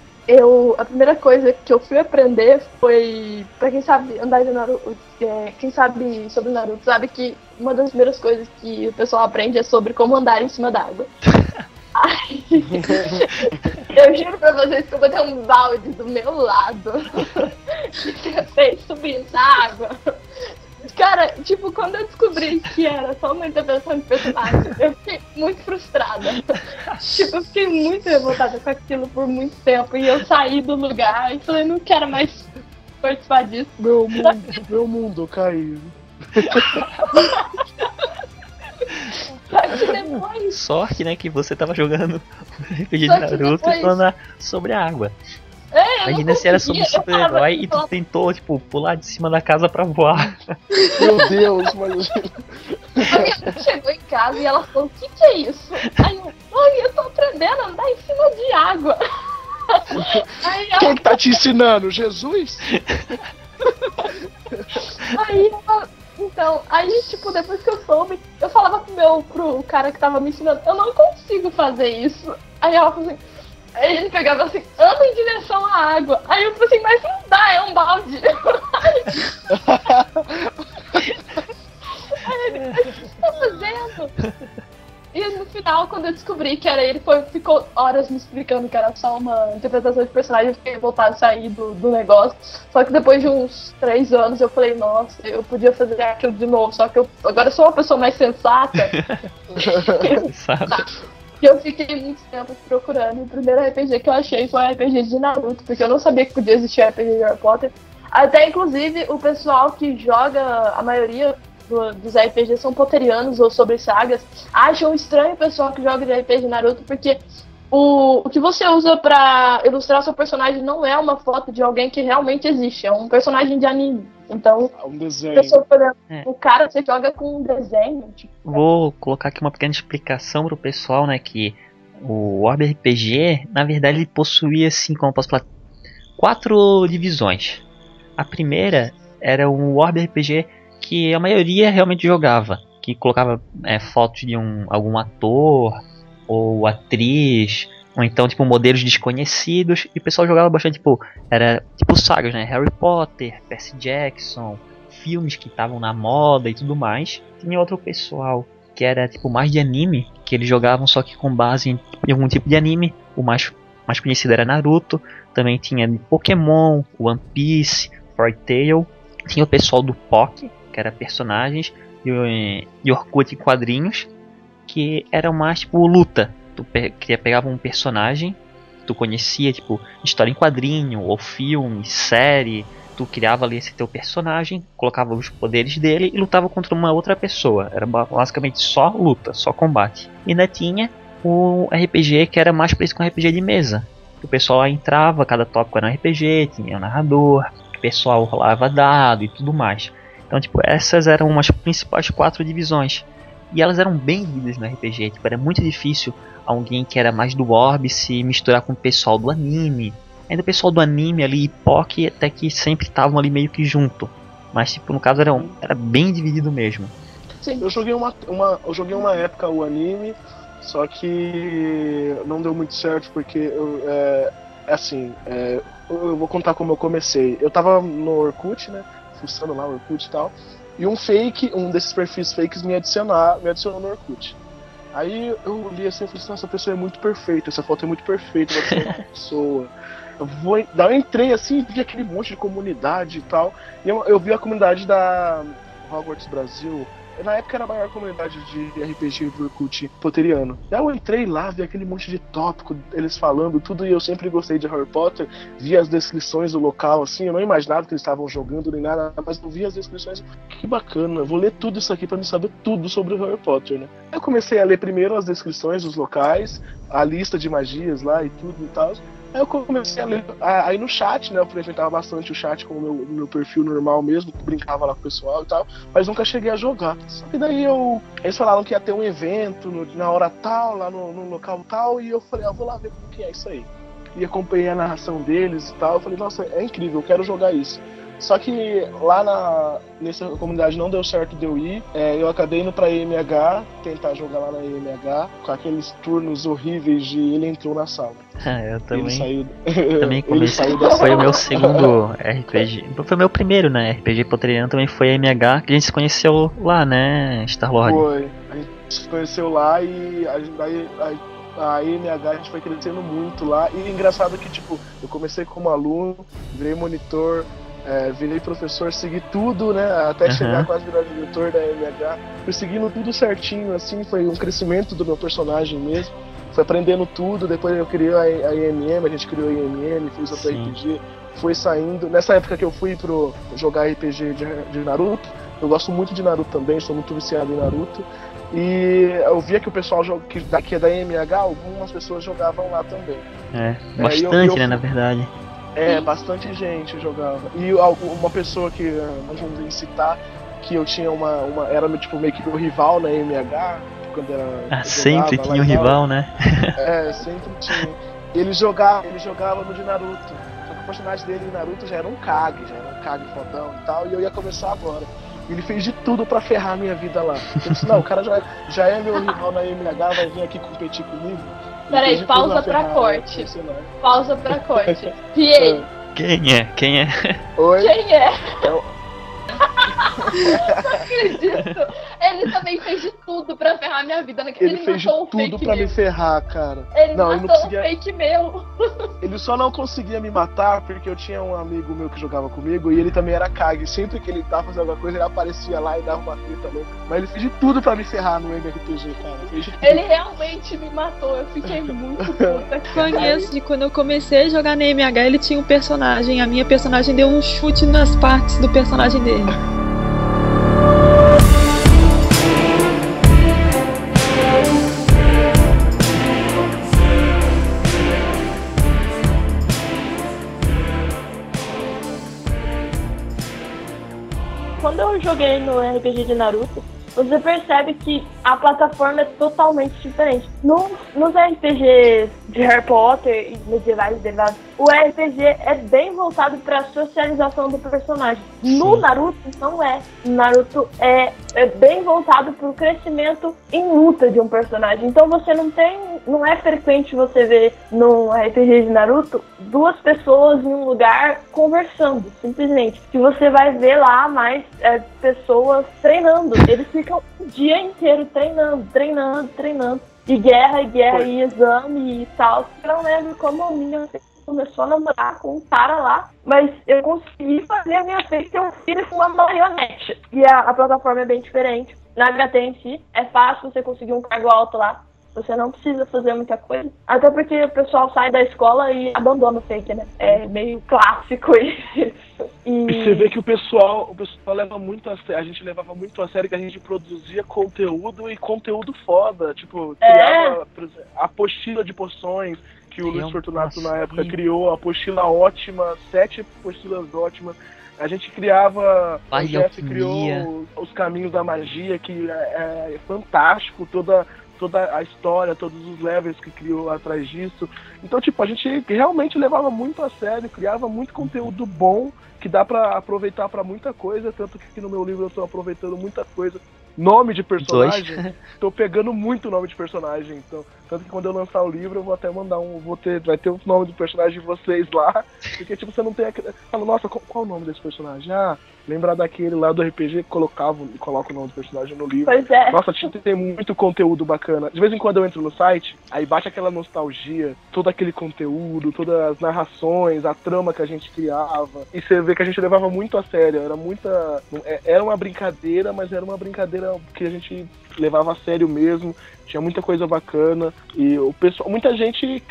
A primeira coisa que eu fui aprender foi, pra quem sabe andar de Naruto, quem sabe sobre Naruto, sabe que uma das primeiras coisas que o pessoal aprende é sobre como andar em cima d'água. Eu juro pra vocês que eu botei um balde do meu lado e tentei subir essa água. Cara, tipo, quando eu descobri que era só uma interpretação de personagem, eu fiquei muito frustrada. Tipo, eu fiquei muito revoltada com aquilo por muito tempo. E eu saí do lugar e falei, não quero mais participar disso. Meu mundo caiu. Depois... Sorte, né, que você tava jogando RPG de Naruto e falando sobre a água. Imagina se era sobre super-herói e tu tentou, tipo, pular de cima da casa pra voar. Meu Deus, mas... A minha mãe chegou em casa e ela falou, o que é isso? Aí eu tô aprendendo a andar em cima de água. Quem que tá te ensinando? Jesus? Aí, tipo, depois que eu soube, eu falava pro cara que tava me ensinando, eu não consigo fazer isso. Aí ela falou assim, aí ele pegava assim, anda em direção à água. Aí eu falei assim, mas não dá, é um balde. Aí ele, o que você tá fazendo? E no final, quando eu descobri que era ele, ficou horas me explicando que era só uma interpretação de personagem. Eu fiquei voltado a sair do negócio. Só que depois de uns 3 anos eu falei, nossa, eu podia fazer aquilo de novo. Só que eu agora sou uma pessoa mais sensata. E eu fiquei muito tempo procurando. O primeiro RPG que eu achei foi o RPG de Naruto, porque eu não sabia que podia existir RPG de Harry Potter. Até, inclusive, o pessoal que joga, a maioria dos RPGs são potterianos ou sobre sagas, acham estranho o pessoal que joga de RPG de Naruto, porque o que você usa pra ilustrar seu personagem não é uma foto de alguém que realmente existe, é um personagem de anime. Então, Um desenho. pessoa, por exemplo, o cara você joga com um desenho. Tipo, Vou colocar aqui uma pequena explicação pro pessoal, né, que o Orb RPG, na verdade, ele possuía, assim, como eu posso falar, 4 divisões. A primeira era um Orb RPG que a maioria realmente jogava, que colocava fotos de algum ator ou atriz, ou então tipo modelos desconhecidos, e o pessoal jogava bastante, tipo, era tipo sagas, né? Harry Potter, Percy Jackson, filmes que estavam na moda e tudo mais. Tinha outro pessoal que era tipo mais de anime, que eles jogavam só que com base em algum tipo de anime. O mais conhecido era Naruto, também tinha Pokémon, One Piece, Fairy Tail. Tinha o pessoal do POC, que era personagens, e Orkut em quadrinhos, que era mais tipo luta. Tu pegava um personagem, tu conhecia tipo história em quadrinho, ou filme, série, tu criava ali esse teu personagem, colocava os poderes dele e lutava contra uma outra pessoa. Era basicamente só luta, só combate. E ainda tinha o RPG que era mais parecido com RPG de mesa. O pessoal lá entrava, cada tópico era um RPG, tinha um narrador, o pessoal rolava dado e tudo mais. Então, tipo, essas eram as principais 4 divisões. E elas eram bem divididas no RPG. Tipo, era muito difícil alguém que era mais do Orb se misturar com o pessoal do anime. Ainda o pessoal do anime ali e POC até que sempre estavam ali meio que junto. Mas, tipo, no caso era bem dividido mesmo. sim. Eu joguei eu joguei uma época o anime, só que não deu muito certo porque eu vou contar como eu comecei. Eu tava no Orkut, né? Fuçando lá o Orkut e tal. E um desses perfis fakes me adicionou no Orkut. Aí eu li assim e falei assim, nossa, essa pessoa é muito perfeita, essa foto é muito perfeita, você é uma pessoa. Daí eu entrei assim, vi aquele monte de comunidade e tal. E eu vi a comunidade da Hogwarts Brasil. Na época era a maior comunidade de RPG do Orkut potteriano. Daí eu entrei lá, vi aquele monte de tópico, eles falando tudo, e eu sempre gostei de Harry Potter, vi as descrições do local, assim, eu não imaginava que eles estavam jogando nem nada, mas eu vi as descrições, que bacana, vou ler tudo isso aqui pra me saber tudo sobre o Harry Potter, né? Eu comecei a ler primeiro as descrições dos locais, a lista de magias lá e tudo e tal. Aí eu comecei a ler, aí no chat, né, eu frequentava bastante o chat com o meu perfil normal mesmo, brincava lá com o pessoal e tal, mas nunca cheguei a jogar. Só que daí eles falaram que ia ter um evento na hora tal, lá no local tal, e eu falei, vou lá ver como que é isso aí. E acompanhei a narração deles e tal, eu falei, nossa, é incrível, eu quero jogar isso. Só que lá nessa comunidade não deu certo de eu ir, eu acabei indo pra EMH, tentar jogar lá na EMH, com aqueles turnos horríveis de ele entrou na sala. Eu também. Também Comecei. Foi o meu segundo RPG. Foi o meu primeiro, né? RPG potteriano também foi a EMH, que a gente se conheceu lá, né, Star-Lord? Foi. A gente se conheceu lá e a EMH a gente foi crescendo muito lá. E engraçado que, tipo, eu comecei como aluno, virei monitor, virei professor, segui tudo, né? Até chegar quase virar diretor da EMH. Fui seguindo tudo certinho, assim, foi um crescimento do meu personagem mesmo. Fui aprendendo tudo, depois eu criei a IMM, a gente criou a IMM, fiz outro RPG, foi saindo. Nessa época que eu fui pro jogar RPG de Naruto, eu gosto muito de Naruto também, sou muito viciado em Naruto. E eu via que o pessoal que é da IMH, algumas pessoas jogavam lá também. Bastante, né, na verdade. Bastante gente jogava. E uma pessoa que não vamos nem citar, que eu tinha era tipo, meio que meu rival na IMH, quando era. Sempre tinha um rival, né? Sempre tinha. Ele jogava no de Naruto. Só que o personagem dele em Naruto já era um Kage fodão e tal, e eu ia começar agora. Ele fez de tudo pra ferrar a minha vida lá. Eu disse, não, o cara já é meu rival na IMH, vai vir aqui competir comigo. Peraí, pausa pra corte. Pausa pra corte. PA. Quem é? Oi? Quem é? Não acredito. Ele também fez de tudo pra ferrar minha vida. Ele fez de tudo pra me ferrar, cara. Ele matou um fake meu. Ele só não conseguia me matar porque eu tinha um amigo meu que jogava comigo e ele também era Kage. Sempre que ele tava fazendo alguma coisa, ele aparecia lá e dava uma treta louca. Mas ele fez de tudo pra me ferrar no MRPG, cara. Ele realmente me matou. Eu fiquei muito puta. Conheço de quando eu comecei a jogar na MH, ele tinha um personagem. A minha personagem deu um chute nas partes do personagem dele. quando eu joguei no RPG de Naruto, você percebe que a plataforma é totalmente diferente. Nos RPGs de Harry Potter e medievais e derivados, o RPG é bem voltado para a socialização do personagem. No Naruto, não é. O Naruto é bem voltado para o crescimento em luta de um personagem. Então você não é frequente você ver no RPG de Naruto 2 pessoas em um lugar conversando, simplesmente. Que você vai ver lá mais pessoas treinando. Eles ficam o dia inteiro treinando. E guerra, e exame e tal. Eu não lembro como a minha começou a namorar com um cara lá, mas eu consegui fazer a minha filha ter um filho com uma marionete. E a plataforma é bem diferente. Na HT em si, é fácil você conseguir um cargo alto lá. Você não precisa fazer muita coisa. Até porque o pessoal sai da escola e abandona o fake, né? É meio clássico isso. E você vê que o pessoal leva muito a sério. A gente levava muito a sério que a gente produzia conteúdo e conteúdo foda. Tipo, criava por exemplo, a apostila de poções que o Luiz Fortunato na época criou, a apostila ótima, 7 apostilas ótimas. A gente criava, o Jeff criou os caminhos da magia, que é fantástico, toda a história, todos os levels que criou atrás disso. Então, tipo, a gente realmente levava muito a sério, criava muito conteúdo bom, que dá pra aproveitar pra muita coisa, tanto que no meu livro eu tô aproveitando muita coisa. Nome de personagem, tô pegando muito nome de personagem, então, tanto que quando eu lançar o livro eu vou até mandar vai ter o nome do personagem de vocês lá, porque tipo, você não tem fala, nossa, qual o nome desse personagem? Lembrar daquele lá do RPG, coloca o nome do personagem no livro. Pois é. Nossa, tem muito conteúdo bacana. De vez em quando eu entro no site, aí bate aquela nostalgia, todo aquele conteúdo, todas as narrações, a trama que a gente criava. E você vê que a gente levava muito a sério. Era uma brincadeira, mas era uma brincadeira que a gente levava a sério mesmo. Tinha muita coisa bacana e muita gente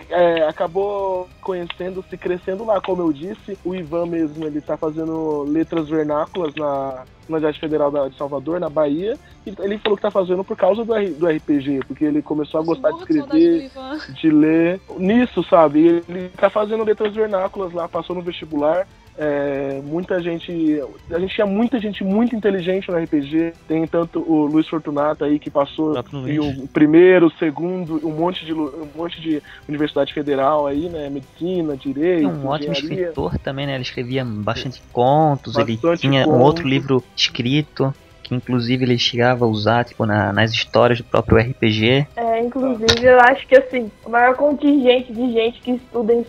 acabou conhecendo, se crescendo lá, como eu disse. O Ivan mesmo, ele tá fazendo letras vernáculas na Universidade Federal de Salvador, na Bahia, e ele falou que tá fazendo por causa do RPG, porque ele começou a gostar de escrever, de ler, nisso, sabe? E ele tá fazendo letras vernáculas lá, passou no vestibular. A gente tinha muita gente muito inteligente no RPG. Tem tanto o Luiz Fortunato aí que passou em o primeiro, o segundo, um monte de universidade federal aí, né? Medicina, direito, um ótimo escritor também, né? Ele escrevia bastante contos, ele tinha um outro livro escrito que inclusive ele chegava a usar tipo, nas histórias do próprio RPG. Inclusive eu acho que assim, o maior contingente de gente que estuda em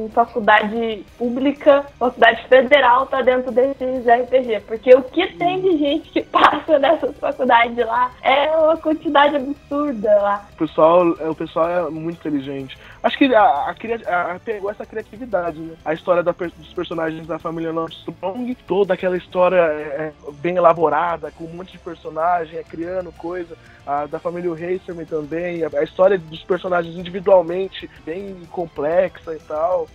faculdade pública, faculdade federal, tá dentro desses RPG, porque o que tem de gente que passa nessas faculdades lá é uma quantidade absurda lá. O pessoal é muito inteligente. Acho que pegou essa criatividade, né? A história dos personagens da família Armstrong, toda aquela história bem elaborada, com um monte de personagem, criando coisa. A da família Heiserman também, a história dos personagens individualmente bem complexa e tal.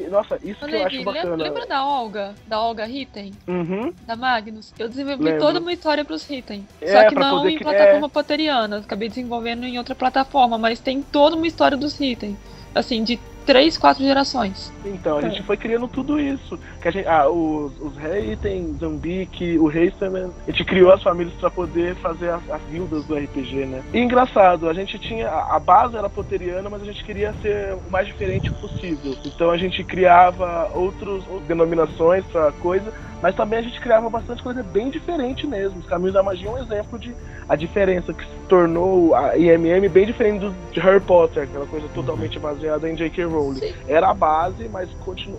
Nossa, isso que eu acho bacana. Lembra da Olga Hitten? Uhum. Da Magnus? Eu desenvolvi toda uma história pros Hitten. Só que não em plataforma potteriana. Acabei desenvolvendo em outra plataforma, mas tem toda uma história dos Hitten. Assim, de 3, 4 gerações. Então, a gente foi criando tudo isso. Que os Hitten, Zambique, o Heisterman, a gente criou as famílias para poder fazer as guildas do RPG, né? E engraçado, a gente tinha... A base era potteriana, mas a gente queria ser o mais diferente possível. Então a gente criava outras denominações pra coisa, mas também a gente criava bastante coisa bem diferente mesmo. Os Caminhos da Magia é um exemplo de a diferença que se tornou a IMM bem diferente de Harry Potter, aquela coisa totalmente baseada em J.K. Rowling. Sim. Era a base, mas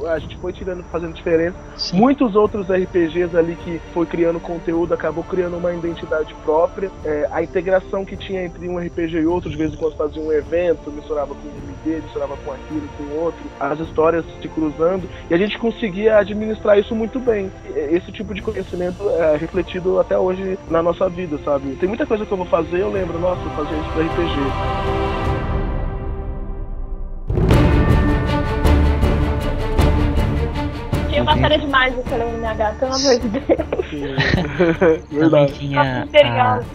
a gente foi fazendo diferença. Sim. Muitos outros RPGs ali que foi criando conteúdo, acabou criando uma identidade própria. A integração que tinha entre um RPG e outro, de vez em quando fazia um evento, misturava com um MD, misturava com aquilo, com outro, as histórias se cruzando, e a gente conseguia administrar isso muito bem. Esse tipo de conhecimento é refletido até hoje na nossa vida, sabe? Tem muita coisa que eu vou fazer, eu lembro, nossa, eu fazia isso pro RPG. Tinha uma matéria demais do CLMNH, pelo amor de Deus. Também tinha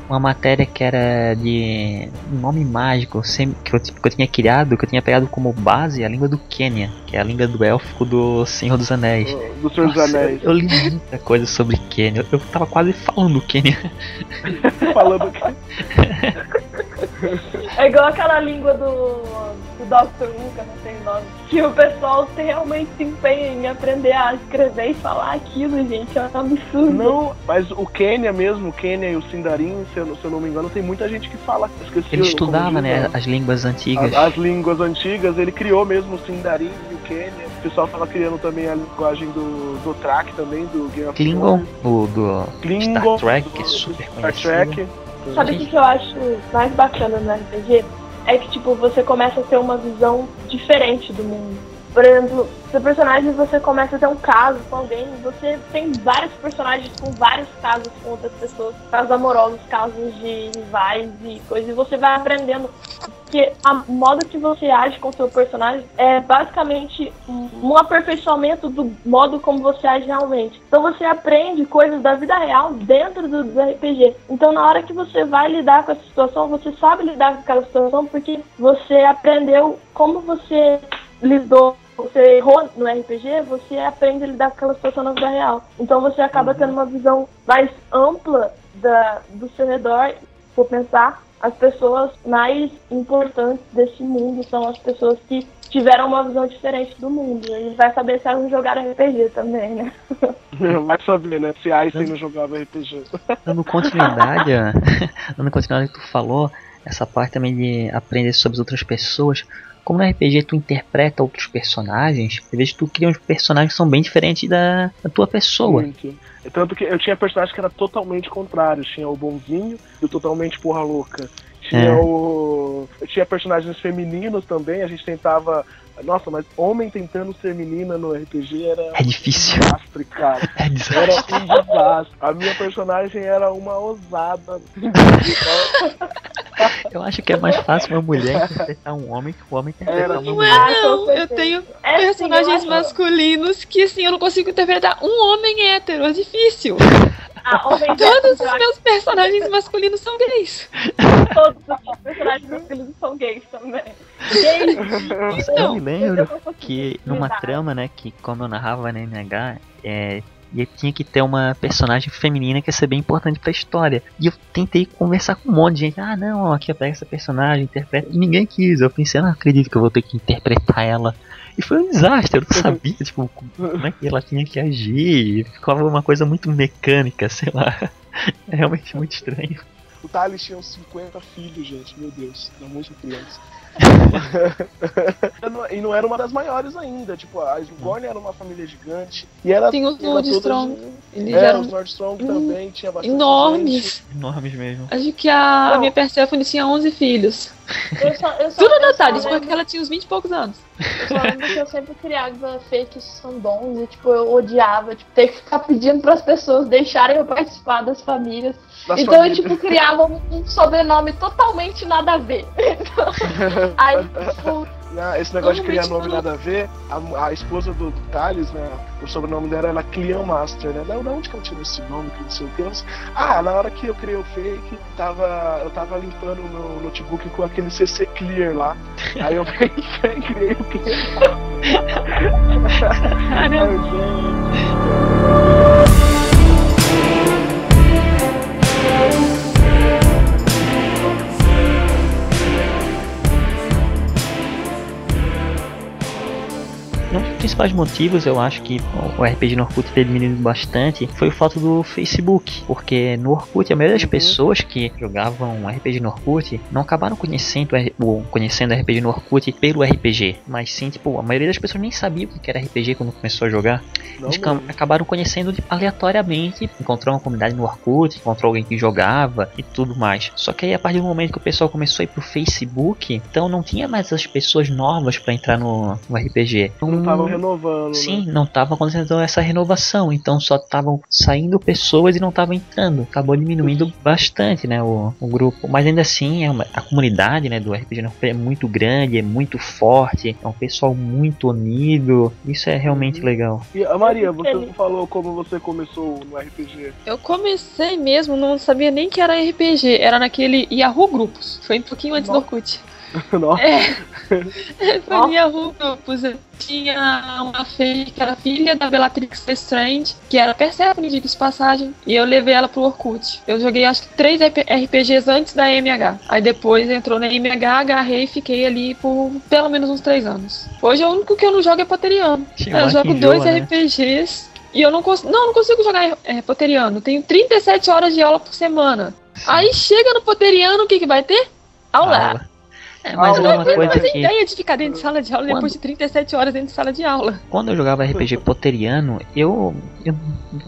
uma matéria que era de um nome mágico que eu tinha criado, que eu tinha pegado como base a língua do Quênia, que é a língua do élfico do Senhor dos Anéis. Do Senhor dos Anéis. Eu li muita coisa sobre Quênia, eu tava quase falando Quênia. Falando Quênia. É igual aquela língua do Dr. Luca, não sei o nome, que o pessoal realmente se empenha em aprender a escrever e falar aquilo, gente, é um absurdo. Não, mas o Quênia mesmo, o Quênia e o Sindarin, se eu não me engano, tem muita gente que fala. Ele estudava, né, as línguas antigas. As línguas antigas, ele criou mesmo o Sindarin e o Quênia. O pessoal tava criando também a linguagem do Track também, do Game of Klingon, o do Klingon, Star Trek, que é super conhecido. Sabe o que eu acho mais bacana no RPG? É que, tipo, você começa a ter uma visão diferente do mundo. Por exemplo, seu personagem, você começa a ter um caso com alguém, você tem vários personagens com vários casos com outras pessoas, casos amorosos, casos de rivais e coisas, e você vai aprendendo. Porque o modo que você age com seu personagem é basicamente um aperfeiçoamento do modo como você age realmente. Então você aprende coisas da vida real dentro do RPG. Então na hora que você vai lidar com essa situação, você sabe lidar com aquela situação porque você aprendeu como você lidou. Você errou no RPG, você aprende a lidar com aquela situação na vida real. Então você acaba tendo uma visão mais ampla do seu redor. Vou pensar, as pessoas mais importantes desse mundo são as pessoas que tiveram uma visão diferente do mundo. E vai saber se elas jogaram RPG também, né? Vai saber, né? Se Einstein não jogava RPG. Dando continuidade ao que tu falou, essa parte também de aprender sobre as outras pessoas. Como no RPG tu interpreta outros personagens, às vezes tu cria uns personagens que são bem diferentes da tua pessoa. Muito. Tanto que eu tinha personagens que era totalmente contrários. Tinha o bonzinho e o totalmente porra louca. Eu tinha personagens femininos também, a gente tentava... Nossa, mas homem tentando ser menina no RPG era difícil. Um desastre, cara. É desastre. Era um desastre. A minha personagem era uma ousada. Eu acho que é mais fácil uma mulher interpretar um homem que um homem interpretar uma mulher. Não, eu tenho personagens masculinos que assim, eu não consigo interpretar um homem hétero, é difícil. Todos os meus personagens masculinos são gays. Todos os personagens masculinos são gays também. Gays. Eu me lembro que numa trama, né, que como eu narrava na NH, e tinha que ter uma personagem feminina que ia ser bem importante pra história. E eu tentei conversar com um monte de gente. Ah, não, aqui eu pego essa personagem, interpreta. E ninguém quis. Eu pensei, não acredito que eu vou ter que interpretar ela. E foi um desastre, eu não sabia, tipo, como é que ela tinha que agir. Ficava uma coisa muito mecânica, sei lá. É realmente muito estranho. O Thales tinha uns 50 filhos, gente, meu Deus, era muito criança. E não era uma das maiores ainda, tipo, a Slugorn era uma família gigante. E era, tem os Nordstrong. Os Nordstrong também, tinha bastante enormes. Enormes mesmo. Acho que a minha Persephone tinha 11 filhos. Tudo detalhes, porque ela tinha uns 20 e poucos anos. Eu só lembro que eu sempre criava fakes fandoms e, tipo, eu odiava, tipo, ter que ficar pedindo pras pessoas deixarem eu participar das famílias. Então eu, tipo, criava um sobrenome totalmente nada a ver. Então, aí, tipo... Esse negócio de criar nome nada a ver, a esposa do Thales, né, o sobrenome dela era Clean Master, né? Da onde que eu tirei esse nome, que não sei o que. Na hora que eu criei o fake, eu tava limpando o meu notebook com aquele CC Clear lá. Aí eu criei o quê? Um dos principais motivos, eu acho que o RPG no Orkut ter diminuído bastante foi o fato do Facebook, porque no Orkut a maioria das pessoas que jogavam RPG no Orkut não acabaram conhecendo RPG no Orkut pelo RPG, mas sim, tipo, a maioria das pessoas nem sabia o que era RPG quando começou a jogar. Eles acabaram conhecendo aleatoriamente, encontrou uma comunidade no Orkut, encontrou alguém que jogava e tudo mais. Só que aí a partir do momento que o pessoal começou a ir pro Facebook, então não tinha mais as pessoas novas para entrar no RPG. Não estavam renovando renovando. Sim, né? não tava acontecendo essa renovação, então só estavam saindo pessoas e não estavam entrando. Acabou diminuindo bastante, né, o grupo. Mas ainda assim, a comunidade, né, do RPG no é muito grande, é muito forte, é um pessoal muito unido. Isso é realmente legal. E a Maria, você não falou como você começou no RPG? Eu comecei mesmo, não sabia nem que era RPG, era naquele Yahoo Grupos. Foi um pouquinho antes do Orkut. Nossa. Foi no Yahoo Grupos. Eu tinha uma filha que era filha da Bellatrix Lestrange, que era Persephone, diga de passagem, e eu levei ela pro Orkut. Eu joguei acho que 3 RPGs antes da MH. Aí depois entrou na MH, agarrei e fiquei ali por pelo menos uns 3 anos. Hoje o único que eu não jogo é Poteriano. Eu jogo 2 RPGs. E eu não consigo jogar Poteriano. Tenho 37 horas de aula por semana. Sim. Aí chega no Poteriano, o que vai ter? Aula. Mas é uma coisa que... ideia de ficar dentro de sala de aula depois de 37 horas dentro de sala de aula. Quando eu jogava RPG Poteriano, eu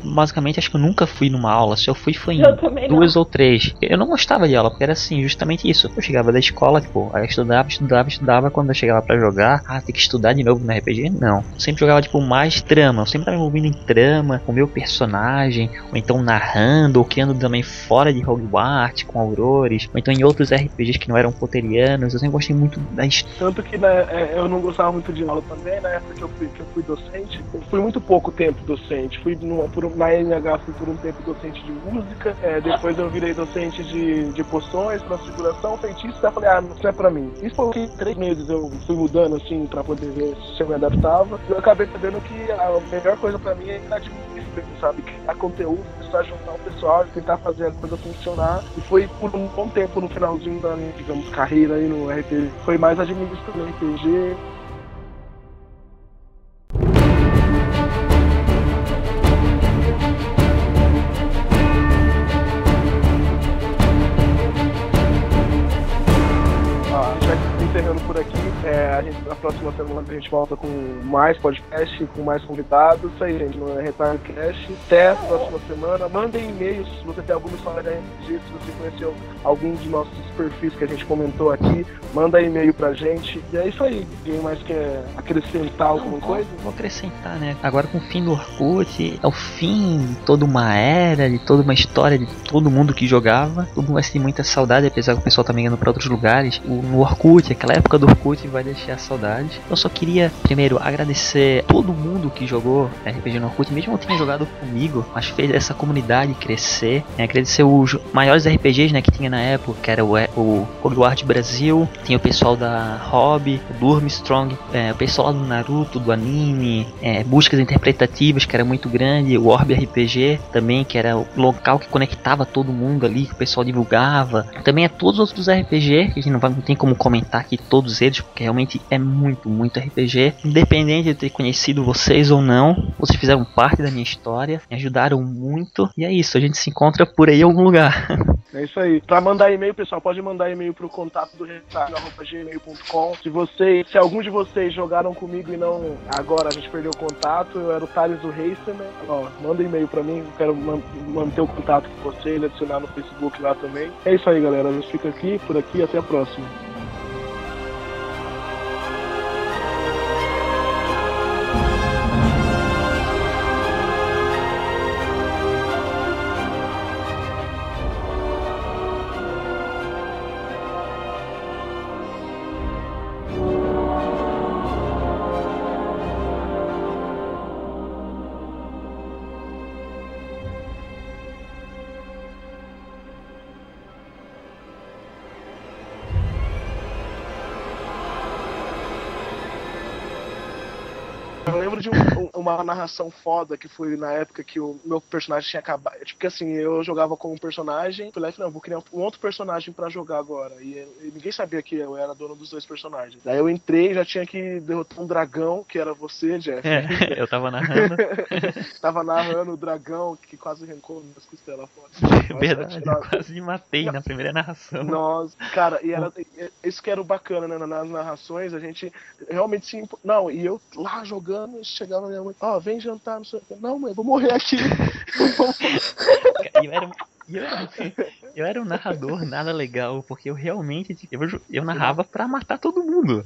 basicamente acho que eu nunca fui numa aula. Se eu fui, foi em 2 ou 3. Eu não gostava de aula, porque era assim, justamente isso. Eu chegava da escola, tipo, aí eu estudava. Quando eu chegava pra jogar, tem que estudar de novo no RPG? Não. Eu sempre jogava, tipo, mais trama. Eu sempre tava me envolvendo em trama, com o meu personagem, ou então narrando, ou criando também fora de Hogwarts, com aurores, ou então em outros RPGs que não eram poterianos. Eu sempre gostei muito da história. Tanto que né, eu não gostava muito de aula também, na época que eu fui docente. Eu fui muito pouco tempo docente. Na NH fui por um tempo docente de música, depois eu virei docente de poções, transfiguração, feitiço, daí eu falei, não, isso é pra mim. Isso foi que 3 meses eu fui mudando assim pra poder ver se eu me adaptava. Eu acabei entendendo que a melhor coisa pra mim é administrar, sabe? Criar conteúdo, precisar juntar o pessoal, tentar fazer a coisa funcionar. E foi por um bom tempo no finalzinho da minha, digamos, carreira aí no RPG. Foi mais administrando RPG. Encerrando por aqui, na próxima semana a gente volta com mais podcast, com mais convidados. Isso aí, gente, no RetardoCast. Até a próxima semana. Mandem e-mails se você tem alguma história da RPG, se você conheceu algum dos nossos perfis que a gente comentou aqui. Manda e-mail pra gente. E é isso aí. Alguém mais quer acrescentar alguma coisa? Vou acrescentar, né? Agora com o fim do Orkut, é o fim de toda uma era, de toda uma história, de todo mundo que jogava. Todo mundo vai sentir muita saudade, apesar que o pessoal tá migrando pra outros lugares. No Orkut, aquela época do Orkut vai deixar saudade. Eu só queria, primeiro, agradecer todo mundo que jogou RPG no Orkut, mesmo não tenha jogado comigo, mas fez essa comunidade crescer. Agradecer os maiores RPGs, né, que tinha na época, que era o Hogwarts Brasil, tinha o pessoal da Hobby, o Durmstrong, o pessoal do Naruto, do anime, Buscas Interpretativas, que era muito grande, o Orb RPG também, que era o local que conectava todo mundo ali, que o pessoal divulgava. Também todos os outros RPG, que a gente não tem como comentar aqui todos eles, porque realmente é muito RPG. Independente de ter conhecido vocês ou não, vocês fizeram parte da minha história, me ajudaram muito. E é isso, a gente se encontra por aí em algum lugar. É isso aí. Pra mandar e-mail, pessoal, pode mandar e-mail pro contato do retardo@gmail.com. Se algum de vocês jogaram comigo e não, agora a gente perdeu o contato, eu era o Thales do Racer, né? Manda e-mail pra mim, eu quero manter o contato com vocês, adicionar no Facebook lá também. É isso aí, galera. A gente fica aqui, por aqui, até a próxima. Eu lembro de uma narração foda que foi na época que o meu personagem tinha acabado. Tipo, assim, eu jogava com um personagem, fui lá e falei, vou criar um outro personagem pra jogar agora. E ninguém sabia que eu era dono dos 2 personagens. Daí eu entrei, já tinha que derrotar um dragão, que era você, Jeff. Eu tava narrando. Tava narrando o dragão que quase arrancou minhas costelas fora. Verdade, eu quase me matei na primeira narração. Nossa, cara, e era isso que era o bacana, né? Nas narrações, a gente realmente se... Não, e eu lá jogando, chegava minha mãe, vem jantar, não sei o que. Não, mãe, vou morrer aqui. Eu era um narrador nada legal, porque eu realmente eu narrava pra matar todo mundo.